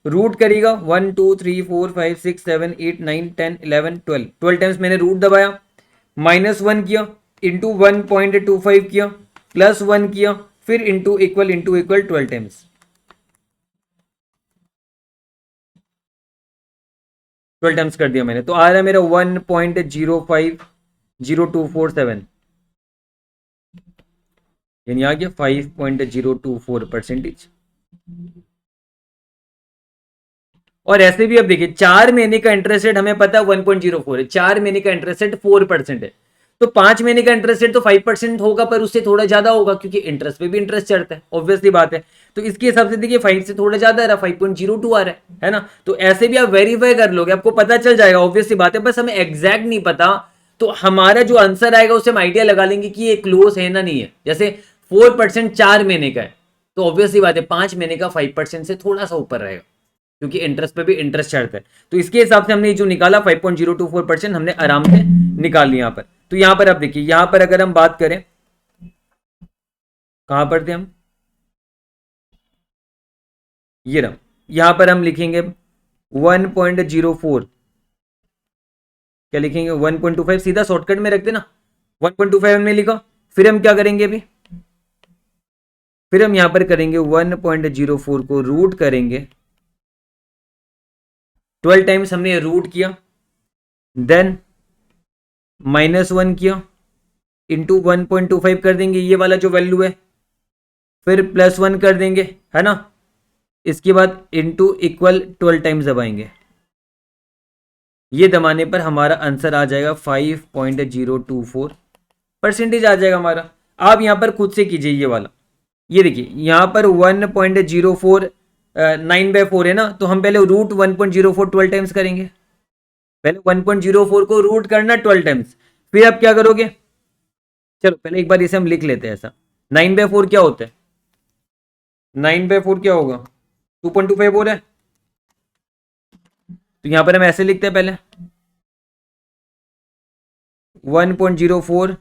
रूट करेगा 1 2 3 4 5 6 7 8 9 10 11 12, 12 टाइम्स मैंने रूट दबाया, -1 किया, इंटू 1.25 किया, +1 किया, फिर इंटू इक्वल 12 टाइम्स, 12 टाइम्स कर दिया मैंने, तो आ रहा है मेरा 1.05024 यानी आ गया 5.024%। और ऐसे भी अब देखिए 4 महीने का इंटरेस्ट रेट हमें पता है 1.04 है, 4 महीने का इंटरेस्ट रेट 4% है, तो 5 महीने का इंटरेस्ट रेट तो 5% होगा, पर उससे थोड़ा ज्यादा होगा क्योंकि इंटरेस्ट पे भी इंटरेस्ट चढ़ता है, ऑब्वियसली बात है। तो इसके हिसाब से देखिए 5 से थोड़ा ज्यादा आ रहा है, 5.02 आ रहा है ना, तो ऐसे भी आप वेरीफाई कर लोगे, आपको पता चल जाएगा, ऑब्वियसली बात है, बस हमें एग्जैक्ट नहीं पता, तो हमारा जो आंसर आएगा उससे हम आइडिया लगा लेंगे कि ये क्लोज है ना नहीं है। जैसे 4% 4 महीने का है, तो ऑब्वियसली बात है 5 महीने का 5% से थोड़ा सा ऊपर रहेगा, क्योंकि इंटरेस्ट पे भी इंटरेस्ट चढ़ता है। तो इसके हिसाब से हमने जो निकाला 5.024% हमने आराम से निकाल लिया यहाँ पर। तो यहाँ पर आप देखिए, यहाँ पर अगर हम बात करें, कहां पर थे हम, ये रहा, यहां पर हम लिखेंगे 1.04, क्या लिखेंगे 1.25, सीधा शॉर्टकट में रख देना, 1.25 हमने लिखा। फिर हम क्या करेंगे अभी, फिर हम यहां पर करेंगे 1.04 को रूट करेंगे, 12 टाइम्स हमने रूट किया, देन -1 किया, इंटू 1.25 कर देंगे, ये वाला जो वैल्यू है, फिर +1 कर देंगे, है ना। इसके बाद इंटू इक्वल 12 टाइम्स दबाएंगे, ये दबाने पर हमारा आंसर आ जाएगा 5.024% आ जाएगा हमारा। आप यहां पर खुद से कीजिए ये वाला, ये देखिए यहां पर 1.04 9/4 है ना, तो हम पहले रूट 1.04 12 टाइम्स करेंगे, पहले 1.04 को रूट करना 12 टाइम्स, फिर आप क्या करोगे, चलो पहले एक बार इसे हम लिख लेते हैं ऐसा। 9/4 क्या होता है, 9/4 क्या होगा, 2.25 हो रहा है, तो यहां पर हम ऐसे लिखते हैं, पहले 1.04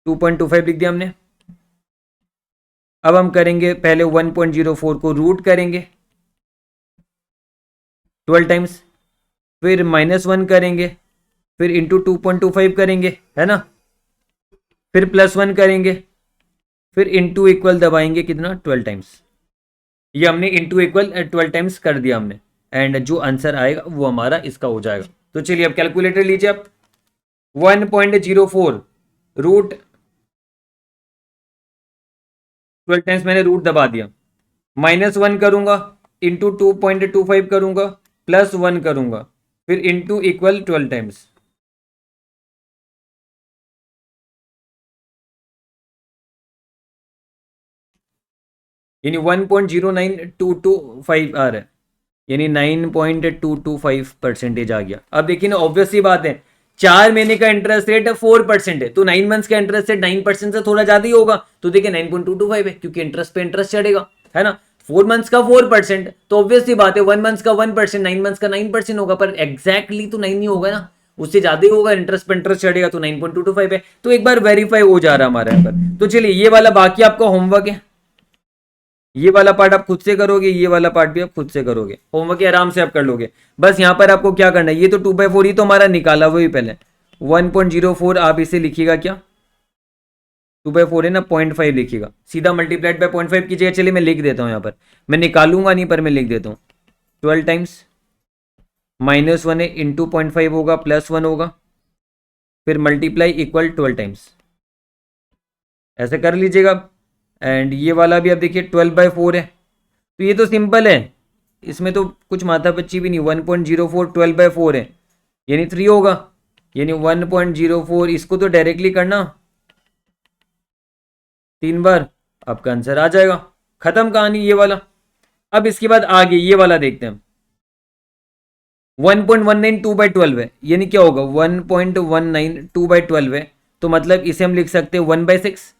2.25 लिख दिया हमने। अब हम करेंगे पहले 1.04 को रूट करेंगे 12 टाइम्स, फिर -1 करेंगे, फिर इंटू 2.25 करेंगे, है ना, फिर +1 करेंगे, फिर इंटू इक्वल दबाएंगे कितना 12 टाइम्स, ये हमने इंटू इक्वल 12 टाइम्स कर दिया हमने, एंड जो आंसर आएगा वो हमारा इसका हो जाएगा। तो चलिए अब कैलकुलेटर लीजिए आप, 1.04 रूट 12 टाइम्स मैंने रूट दबा दिया, -1 करूंगा, इंटू 2.25 करूंगा, +1 करूंगा, फिर इंटू इक्वल 12 टाइम्स, यानी 1.09225 आ रहा है, यानी 9.225% आ गया। अब देखिए ना, ऑब्वियस सी बात है, 4 महीने का इंटरेस्ट रेट है 4% है, तो 9 मंथ्स का इंटरेस्ट रेट 9% से थोड़ा ज्यादा ही होगा, तो देखिए 9.225 है, क्योंकि इंटरेस्ट पे इंटरेस्ट चढ़ेगा, है ना। 4 मंथ्स का 4%, तो ऑब्वियस सी बात है 1 मंथ्स का 1%, 9 मंथ्स का 9% होगा, पर एग्जैक्टली तो 9 नहीं होगा ना, उससे ज्यादा ही होगा, इंटरेस्ट पे इंटरेस्ट चढ़ेगा, तो 9.225 है, तो एक बार वेरीफाई हो जा रहा है हमारे यहाँ पर। तो चलिए ये वाला बाकी आपका होमवर्क है, ये वाला पार्ट आप खुद से करोगे, ये वाला पार्ट भी आप खुद से करोगे, होमवर्क आराम से आप कर लोगे। बस यहां पर आपको क्या करना है, ये तो 2/4 ही तो हमारा निकाला हुआ ही पहले, 1.04 आप इसे लिखिएगा क्या, 2/4 है ना, 0.5 लिखिएगा, सीधा मल्टीप्लाइड बाय 0.5 कीजिएगा। चलिए मैं लिख देता हूं यहाँ पर, मैं निकालूंगा नहीं पर मैं लिख देता हूँ, 12 टाइम्स -1 है, इंटू 0.5 होगा, +1 होगा, फिर मल्टीप्लाई इक्वल 12 टाइम्स, ऐसे कर लीजिएगा। एंड ये वाला भी आप देखिए 12/4 है, तो ये तो सिंपल है, इसमें तो कुछ माथा पच्ची भी नहीं, 1.04 12/4 है, यानी 3 होगा, यानी 1.04 इसको तो डायरेक्टली करना 3 बार, आपका आंसर आ जाएगा, खत्म कहानी ये वाला। अब इसके बाद आगे ये वाला देखते हैं, 1.19 2/12 है, यानी क्या होगा 1.19 2/12 है, तो मतलब इसे हम लिख सकते हैं 1/6,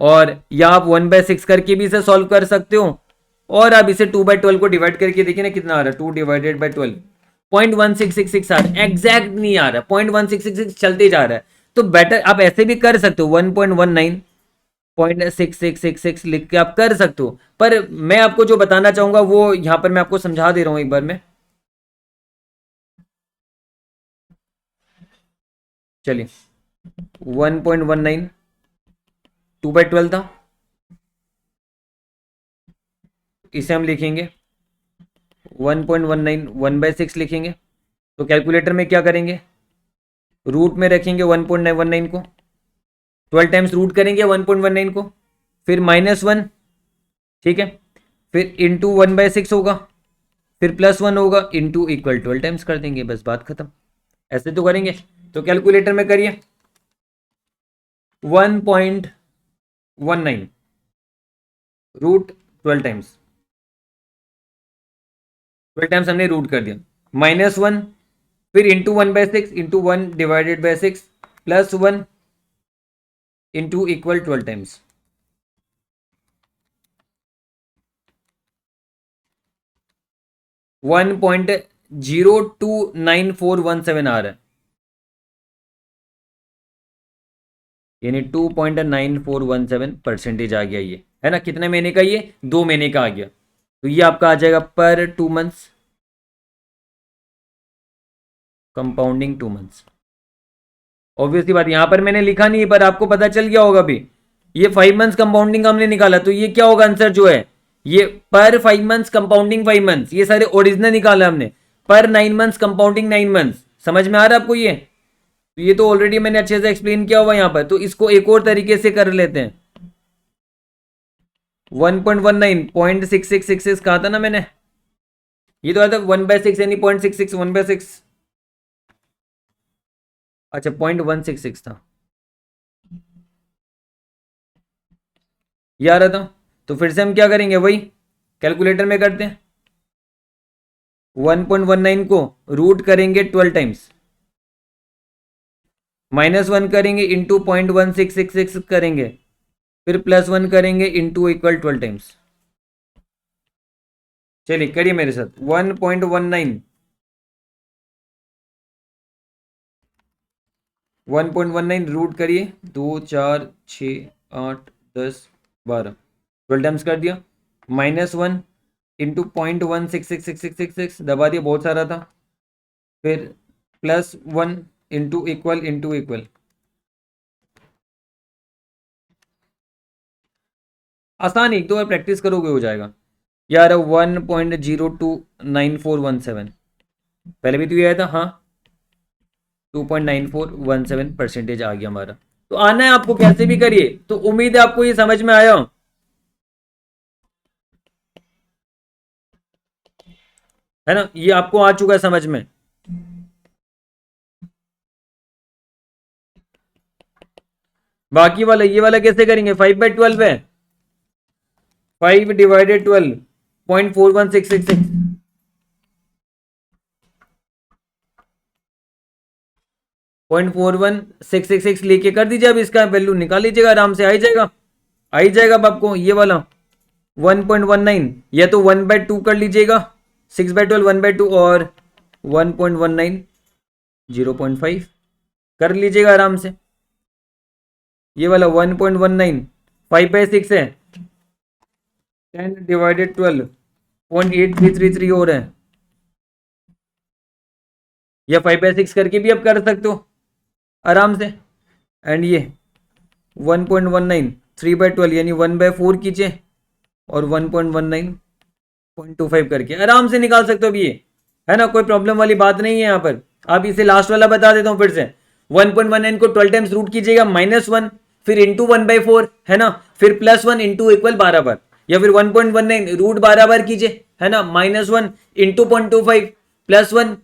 और या आप 1/6 करके भी इसे सॉल्व कर सकते हो, और आप इसे 2/12 को डिवाइड करके देखिए ना कितना आ रहा है, 2/12 0.1666 आ रहा है, एग्जैक्ट नहीं आ रहा, 0.1666 चलते जा रहा है, तो बेटर आप ऐसे भी कर सकते हो, 1.19 0.6666 लिख के आप कर सकते हो, पर मैं आपको जो बताना चाहूंगा वो यहां पर मैं आपको समझा दे रहा हूं एक बार में। चलिए 1.19 2/12 था, इसे हम लिखेंगे 1.19 1/6 लिखेंगे, तो कैलकुलेटर में क्या करेंगे, रूट में रखेंगे 1.19 को, 12 टाइम्स रूट करेंगे 1.19 को, फिर -1, ठीक है, फिर इंटू 1/6 होगा, फिर +1 होगा, इंटू इक्वल 12 टाइम्स कर देंगे, बस बात खत्म, ऐसे तो करेंगे। तो कैलकुलेटर में करिए 1.19 रूट 12 टाइम्स, 12 टाइम्स हमने रूट कर दिया, -1, फिर into 1/6 into 1/6 +1 into equal 12 times, 1.029417 आ रहा है, यानी 2.9417% आ गया, ये है ना, कितने महीने का, ये 2 महीने का आ गया। तो ये आपका आ जाएगा पर 2 मंथ्स, कंपाउंडिंग 2 मंथ्स। ऑब्वियसली बात, यहां पर मैंने लिखा नहीं पर आपको पता चल गया होगा भी, ये 5 मंथ्स कंपाउंडिंग हमने निकाला, तो ये क्या होगा आंसर जो है, ये पर 5 मंथ्स कंपाउंडिंग 5 मंथ्स, ये सारे ओरिजिनल निकाला हमने, पर 9 मंथ्स कंपाउंडिंग 9 मंथ्स। समझ में आ रहा है आपको ये तो ऑलरेडी मैंने अच्छे से एक्सप्लेन किया हुआ यहाँ पर, तो इसको एक और तरीके से कर लेते हैं। 1.19 0.6666 कहा था ना मैंने, ये तो आया था 1/6 यानी 0.66 1/6, अच्छा 0.166 था, ये आ रहा था। तो फिर से हम क्या करेंगे, वही कैलकुलेटर में करते हैं, 1.19 को रूट करेंगे 12 टाइम्स, -1 करेंगे इंटू 0.1666 करेंगे, फिर +1 करेंगे इंटू इक्वल 12 टाइम्स। चलिए करिए मेरे साथ, 1.19 1.19 रूट करिए, 2 4 6 8 10 12, 12 टाइम्स कर दिया, -1 इंटू 0.166666 दबा दिया, बहुत सारा था, फिर +1 इंटू इक्वल, आसान, एक दो बार प्रैक्टिस करोगे हो जाएगा यार। 1.029417 पहले भी तो ये आया था, हाँ 2.9417% आ गया हमारा। तो आना है आपको, कैसे भी करिए, तो उम्मीद है आपको ये समझ में आया, है ना, ये आपको आ चुका है समझ में। बाकी वाला, ये वाला कैसे करेंगे, 5/12 है, 5 डिवाइडेड 12 0.41666, 0.41666 लेके कर दीजिए, अब इसका वैल्यू निकाल लीजिएगा आराम से, आ ही जाएगा अब आपको ये वाला 1.19, या तो 1/2 कर लीजिएगा, 6/12 1/2, और 1.19 0.5 कर लीजिएगा आराम से। ये वाला 1.19 5/6 है, 10 डिवाइडेड 12 0.8333 और है, या 5/6 करके भी आप कर सकते हो आराम से। एंड ये 1.19 3/12 यानी 1/4 कीजिए, और 1.19 0.25 करके आराम से निकाल सकते हो अभी, ये है ना, कोई प्रॉब्लम वाली बात नहीं है यहाँ पर। आप इसे लास्ट वाला बता देता हूँ फिर से, 1.19 को 12 टाइम्स रूट कीजिएगा, -1 फिर इंटू 1/4, है ना, फिर +1 इंटू इक्वल 12 बार, या फिर 1.19 रूट 12 बार कीजिए, है ना, -1 इंटू 0.25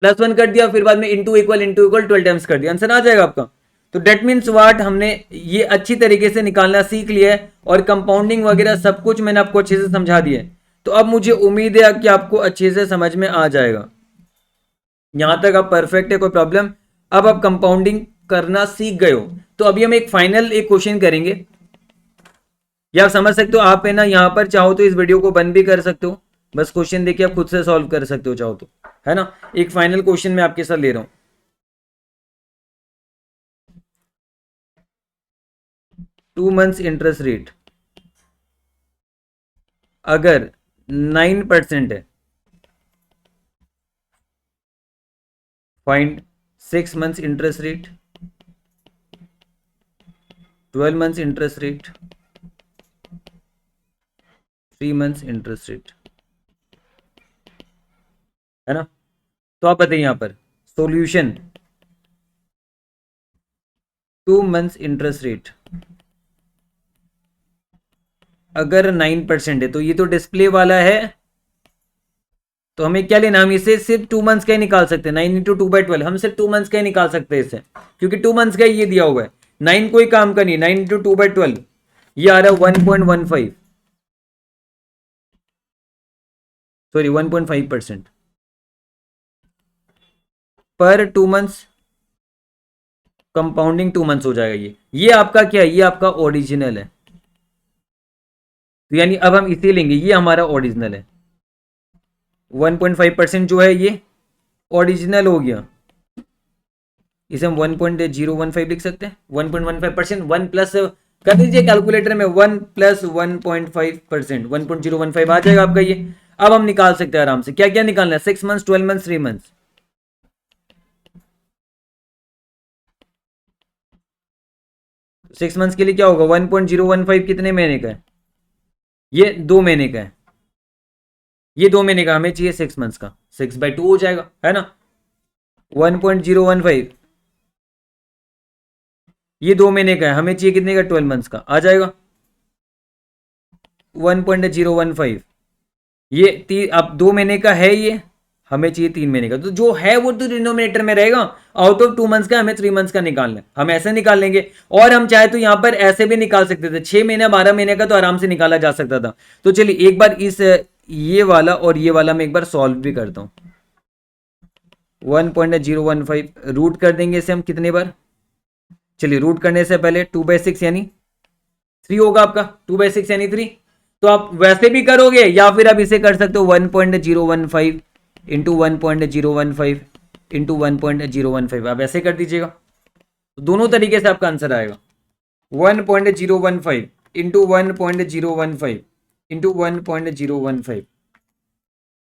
+1 कर दिया, फिर बाद में इंटू इक्वल 12 टाइम्स कर दिया, आंसर आ जाएगा आपका। तो डेट मीन्स वाट, हमने ये अच्छी तरीके से निकालना सीख लिया है, और कंपाउंडिंग वगैरह सब कुछ मैंने आपको अच्छे से समझा दिया है। तो अब मुझे उम्मीद है कि आपको अच्छे से समझ में आ जाएगा, यहां तक आप परफेक्ट है, कोई प्रॉब्लम। अब आप कंपाउंडिंग करना सीख गए हो, तो अभी हम एक फाइनल एक क्वेश्चन करेंगे, या आप समझ सकते हो, आप है ना यहां पर चाहो तो इस वीडियो को बंद भी कर सकते हो, बस क्वेश्चन देखिए आप खुद से सॉल्व कर सकते हो चाहो तो, है ना। एक फाइनल क्वेश्चन मैं आपके साथ ले रहा हूं, 2 मंथ्स इंटरेस्ट रेट अगर 9% है, find 6 months interest rate, 12 months interest rate, 3 months interest rate, है ना। तो आप बताइए यहां पर सॉल्यूशन, 2 मंथ्स इंटरेस्ट रेट अगर 9% है, तो ये तो डिस्प्ले वाला है, तो हमें क्या लेना, हम इसे सिर्फ 2 मंथ्स का ही निकाल सकते हैं, 9 इंटू 2/12, हम सिर्फ 2 मंथ्स का ही निकाल सकते हैं इसे, क्योंकि 2 मंथ्स का ही ये दिया हुआ है, 9 कोई काम का नहीं, 9 इंटू 2/12 ये आ रहा है 1.15, सॉरी 1.5% पर 2 मंथ्स, कंपाउंडिंग 2 मंथ्स हो जाएगा ये आपका क्या है, ये आपका ओरिजिनल है, तो यानी अब हम इसे लेंगे, ये हमारा ओरिजिनल है, 1.5% जो है ये ओरिजिनल हो गया, इसे हम 1.015 लिख सकते हैं, 1.15%, 1 प्लस कर दीजिए कैलकुलेटर में 1 प्लस 1.5%, 1.015 आ जाएगा आपका ये। अब हम निकाल सकते हैं आराम से। क्या क्या निकालना है? 6 मंथ्स, 12 मंथ्स, 3 मंथ्स। 6 मंथ्स के लिए क्या होगा? 1.015 कितने महीने का है? ये 2 महीने का है। ये 2 महीने का, हमें चाहिए 6 मंथ्स का। 6/2 हो जाएगा, है ना? 1.015 ये 2 महीने का है, हमें चाहिए कितने का? 12 मंथ्स का। आ जाएगा 1.015। ये अब 2 महीने का है ये, हमें चाहिए 3 महीने का। तो जो है वो तो डिनोमिनेटर में रहेगा। आउट ऑफ 2 मंथ्स का हमें 3 मंथ्स का निकालना है, हम ऐसे निकाल लेंगे। और हम चाहे तो यहां पर ऐसे भी निकाल सकते थे, 6 महीने 12 महीने का तो आराम से निकाला जा सकता था। तो चलिए एक बार इस ये वाला और ये वाला मैं एक बार सॉल्व भी करता हूं। 1.015 रूट कर देंगे इसे हम कितने बार? चलिए रूट करने से पहले 2/6 यानी 3 होगा आपका। 2/6 यानी 3। तो आप वैसे भी करोगे या फिर आप इसे कर सकते हो 1.015 इंटू 1.015 इंटू 1.015, आप ऐसे कर दीजिएगा। तो दोनों तरीके से आपका आंसर आएगा। 1.015 इंटू 1.015 इंटू 1.015,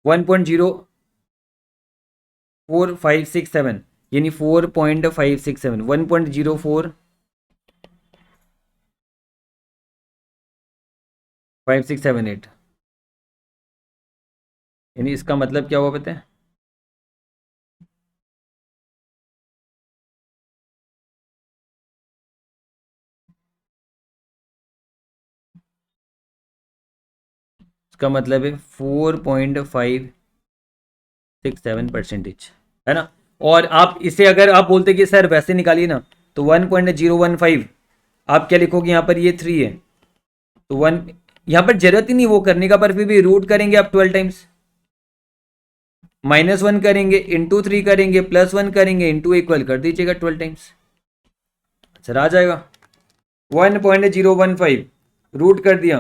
1.04567 यानी 4.567, 1.04567 यानी इसका मतलब क्या हुआ पता है? इसका मतलब है 4.567%, है ना? और आप इसे अगर आप बोलते कि सर वैसे निकालिए ना, तो 1.015 आप क्या लिखोगे यहाँ पर? ये 3 है तो 1, यहाँ पर जरूरत ही नहीं वो करने का, पर फिर भी रूट करेंगे आप 12 टाइम्स, -1 करेंगे, इंटू 3 करेंगे, +1 करेंगे, इंटू इक्वल कर दीजिएगा 12 टाइम्स। सर आ जाएगा 1.015 रूट कर दिया,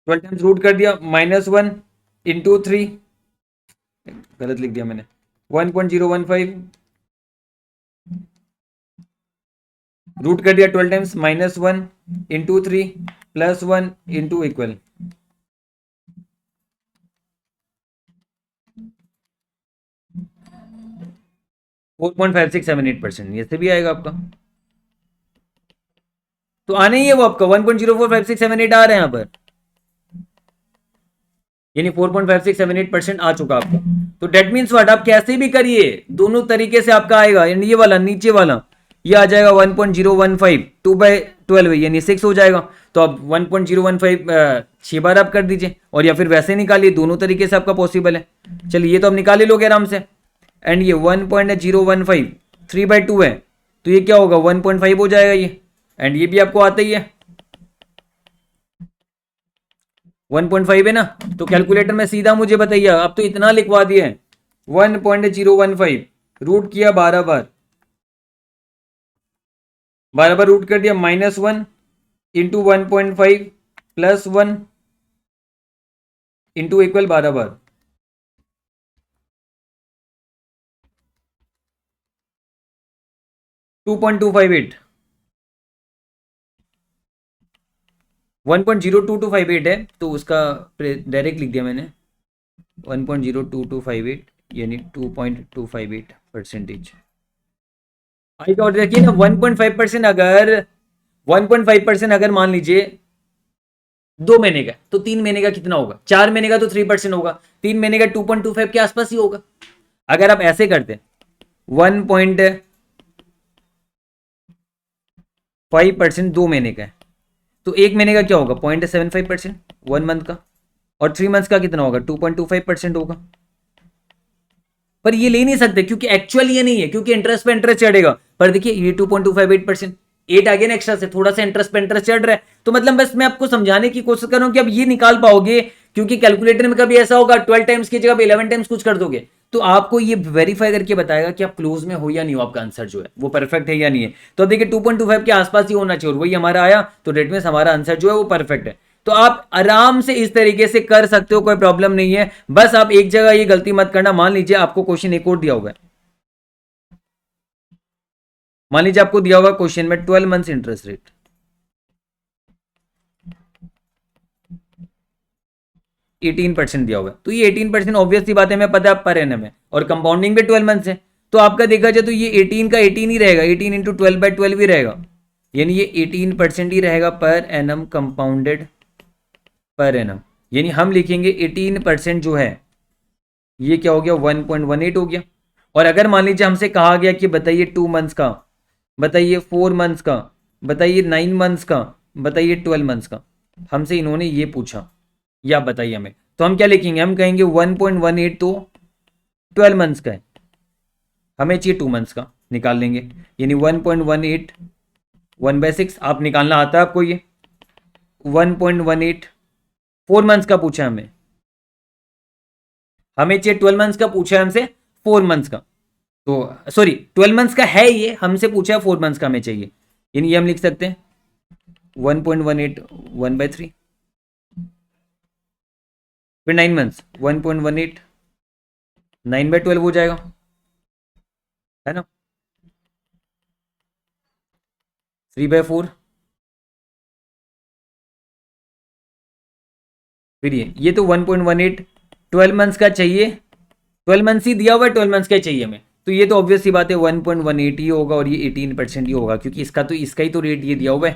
12 टाइम्स रूट कर दिया, -1 इंटू 3, गलत लिख दिया मैंने, 1.015 रूट कर दिया 12 times, -1 into 3 +1 into equal. Four point 5678%, ये से भी आएगा आपका। तो आने ही है वो आपका 1.04567 आ रहा है यहाँ पर, यानी 4.5678% आ चुका आपका। तो डेट मीन्स व्हाट, आप कैसे भी करिए दोनों तरीके से आपका आएगा। यानी ये वाला नीचे वाला ये आ जाएगा 1.015, 2/12 यानी 6 हो जाएगा। तो आप 1.015 6 बार आप कर दीजिए, और या फिर वैसे निकालिए, दोनों तरीके से आपका पॉसिबल है। चलिए ये तो आप निकाल ही लोगे आराम से। एंड ये 1.015 3/2 है, तो ये क्या होगा? 1.5 हो जाएगा ये। एंड ये भी आपको आता ही है, 1.5 है ना। तो कैलकुलेटर में सीधा मुझे बताइए, अब तो इतना लिखवा दिया है। 1.015 रूट किया 12 बार, 12 बार रूट कर दिया, -1 इंटू 1.5 +1 इंटू इक्वल 12 बार, 2.258, 1.02258 है, तो उसका डायरेक्ट लिख दिया मैंने 1.02258 यानी 2.258%। आएगा। और देखिए ना 1.5% अगर 1.5% अगर मान लीजिए 2 महीने का, तो 3 महीने का कितना होगा? 4 महीने का तो 3% होगा, 3 महीने का 2.25 के आसपास ही होगा। अगर आप ऐसे करते 1.5% 2 महीने का है, तो 1 महीने का क्या होगा? 0.75%, 1 मंथ का। और 3 मंथ्स का कितना होगा? 2.25% होगा। पर ये ले नहीं सकते क्योंकि एक्चुअल ये नहीं है, क्योंकि इंटरेस्ट पे इंटरेस्ट चढ़ेगा। पर देखिए ये 2.258%, 8 आ गया ना एक्स्ट्रा से, थोड़ा सा इंटरेस्ट पे इंटरेस्ट चढ़ रहा है। तो मतलब बस मैं आपको समझाने की कोशिश कर रहा हूं कि अब ये निकाल पाओगे, क्योंकि कैलकुलेटर में कभी ऐसा होगा 12 टाइम्स की जगह 11 टाइम्स कुछ कर दोगे, तो आपको ये वेरीफाई करके बताएगा कि आप क्लोज में हो या नहीं हो, आपका आंसर जो है वो परफेक्ट है या नहीं है। तो देखिए 2.25 के आसपास ही होना चाहिए, और वही हमारा आया, तो डेट मींस हमारा आंसर जो है वो परफेक्ट है। तो आप आराम से इस तरीके से कर सकते हो, कोई प्रॉब्लम नहीं है। बस आप एक जगह ये गलती मत करना, मान लीजिए आपको क्वेश्चन एक और दिया हुआ है, मान लीजिए आपको दिया होगा क्वेश्चन में 12 मंथ्स इंटरेस्ट रेट, 18% दिया हुआ है, तो ये 18% ऑब्वियस सी बात है, हमें पता है पर एनम है, और कंपाउंडिंग भी 12 मंथ्स है, तो आपका देखा जाए तो ये 18 का 18 ही रहेगा, 18 इंटू 12/12 ही रहेगा, यानी ये 18% ही रहेगा per annum compounded per annum, यानी हम लिखेंगे 18% जो है ये क्या हो गया 1.18 हो गया। और अगर मान लीजिए हमसे कहा गया कि बताइए 2 मंथ्स का, बताइए 4 मंथ्स का, बताइए 9 मंथ्स का, बताइए 12 मंथ्स का, हमसे इन्होंने ये पूछा, या बताइए हमें, तो हम क्या लिखेंगे, हम कहेंगे 1.18 तो 12 मंथ्स का है, हमें चाहिए 2 मंथ्स का, निकाल लेंगे, यानी 1.18 1/6, आप निकालना आता है आपको ये 1.18, 4 मंथ्स का पूछा है हमें चाहिए 12 मंथ्स का पूछा है हमसे 4 मंथ्स का, तो सॉरी 12 मंथ्स का है ये, हमसे पूछा है 4 मंथ्स का हमें चाहिए, यानी ये हम लिख सकते हैं 1.18 1/3, फिर 9 मंथ्स 1.18 9/12 हो जाएगा, है ना, 3/4, फिर ये तो 1.18 12 मंथ्स का चाहिए, 12 मंथ्स ही दिया हुआ है, 12 मंथ्स का ही चाहिए हमें, तो ये तो ऑब्वियस सी बात है 1.18 ही होगा, और ये 18% ही होगा, क्योंकि इसका ही तो रेट ये दिया हुआ है,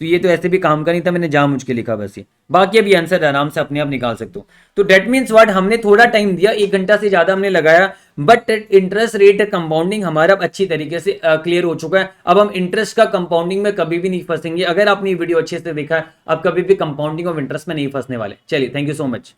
तो ये तो ऐसे भी काम का नहीं था, मैंने जानबूझ के लिखा बस ये, बाकी अभी आंसर आराम से अपने आप निकाल सकते हो। तो डेट मीन्स व्हाट, हमने थोड़ा टाइम दिया, 1 घंटा से ज्यादा हमने लगाया, बट इंटरेस्ट रेट कंपाउंडिंग हमारा अच्छी तरीके से क्लियर हो चुका है। अब हम इंटरेस्ट का कंपाउंडिंग में कभी भी नहीं फंसेंगे, अगर आपने वीडियो अच्छे से देखा है, अब कभी भी कंपाउंडिंग ऑफ इंटरेस्ट में नहीं फंसने वाले। चलिए, थैंक यू सो मच।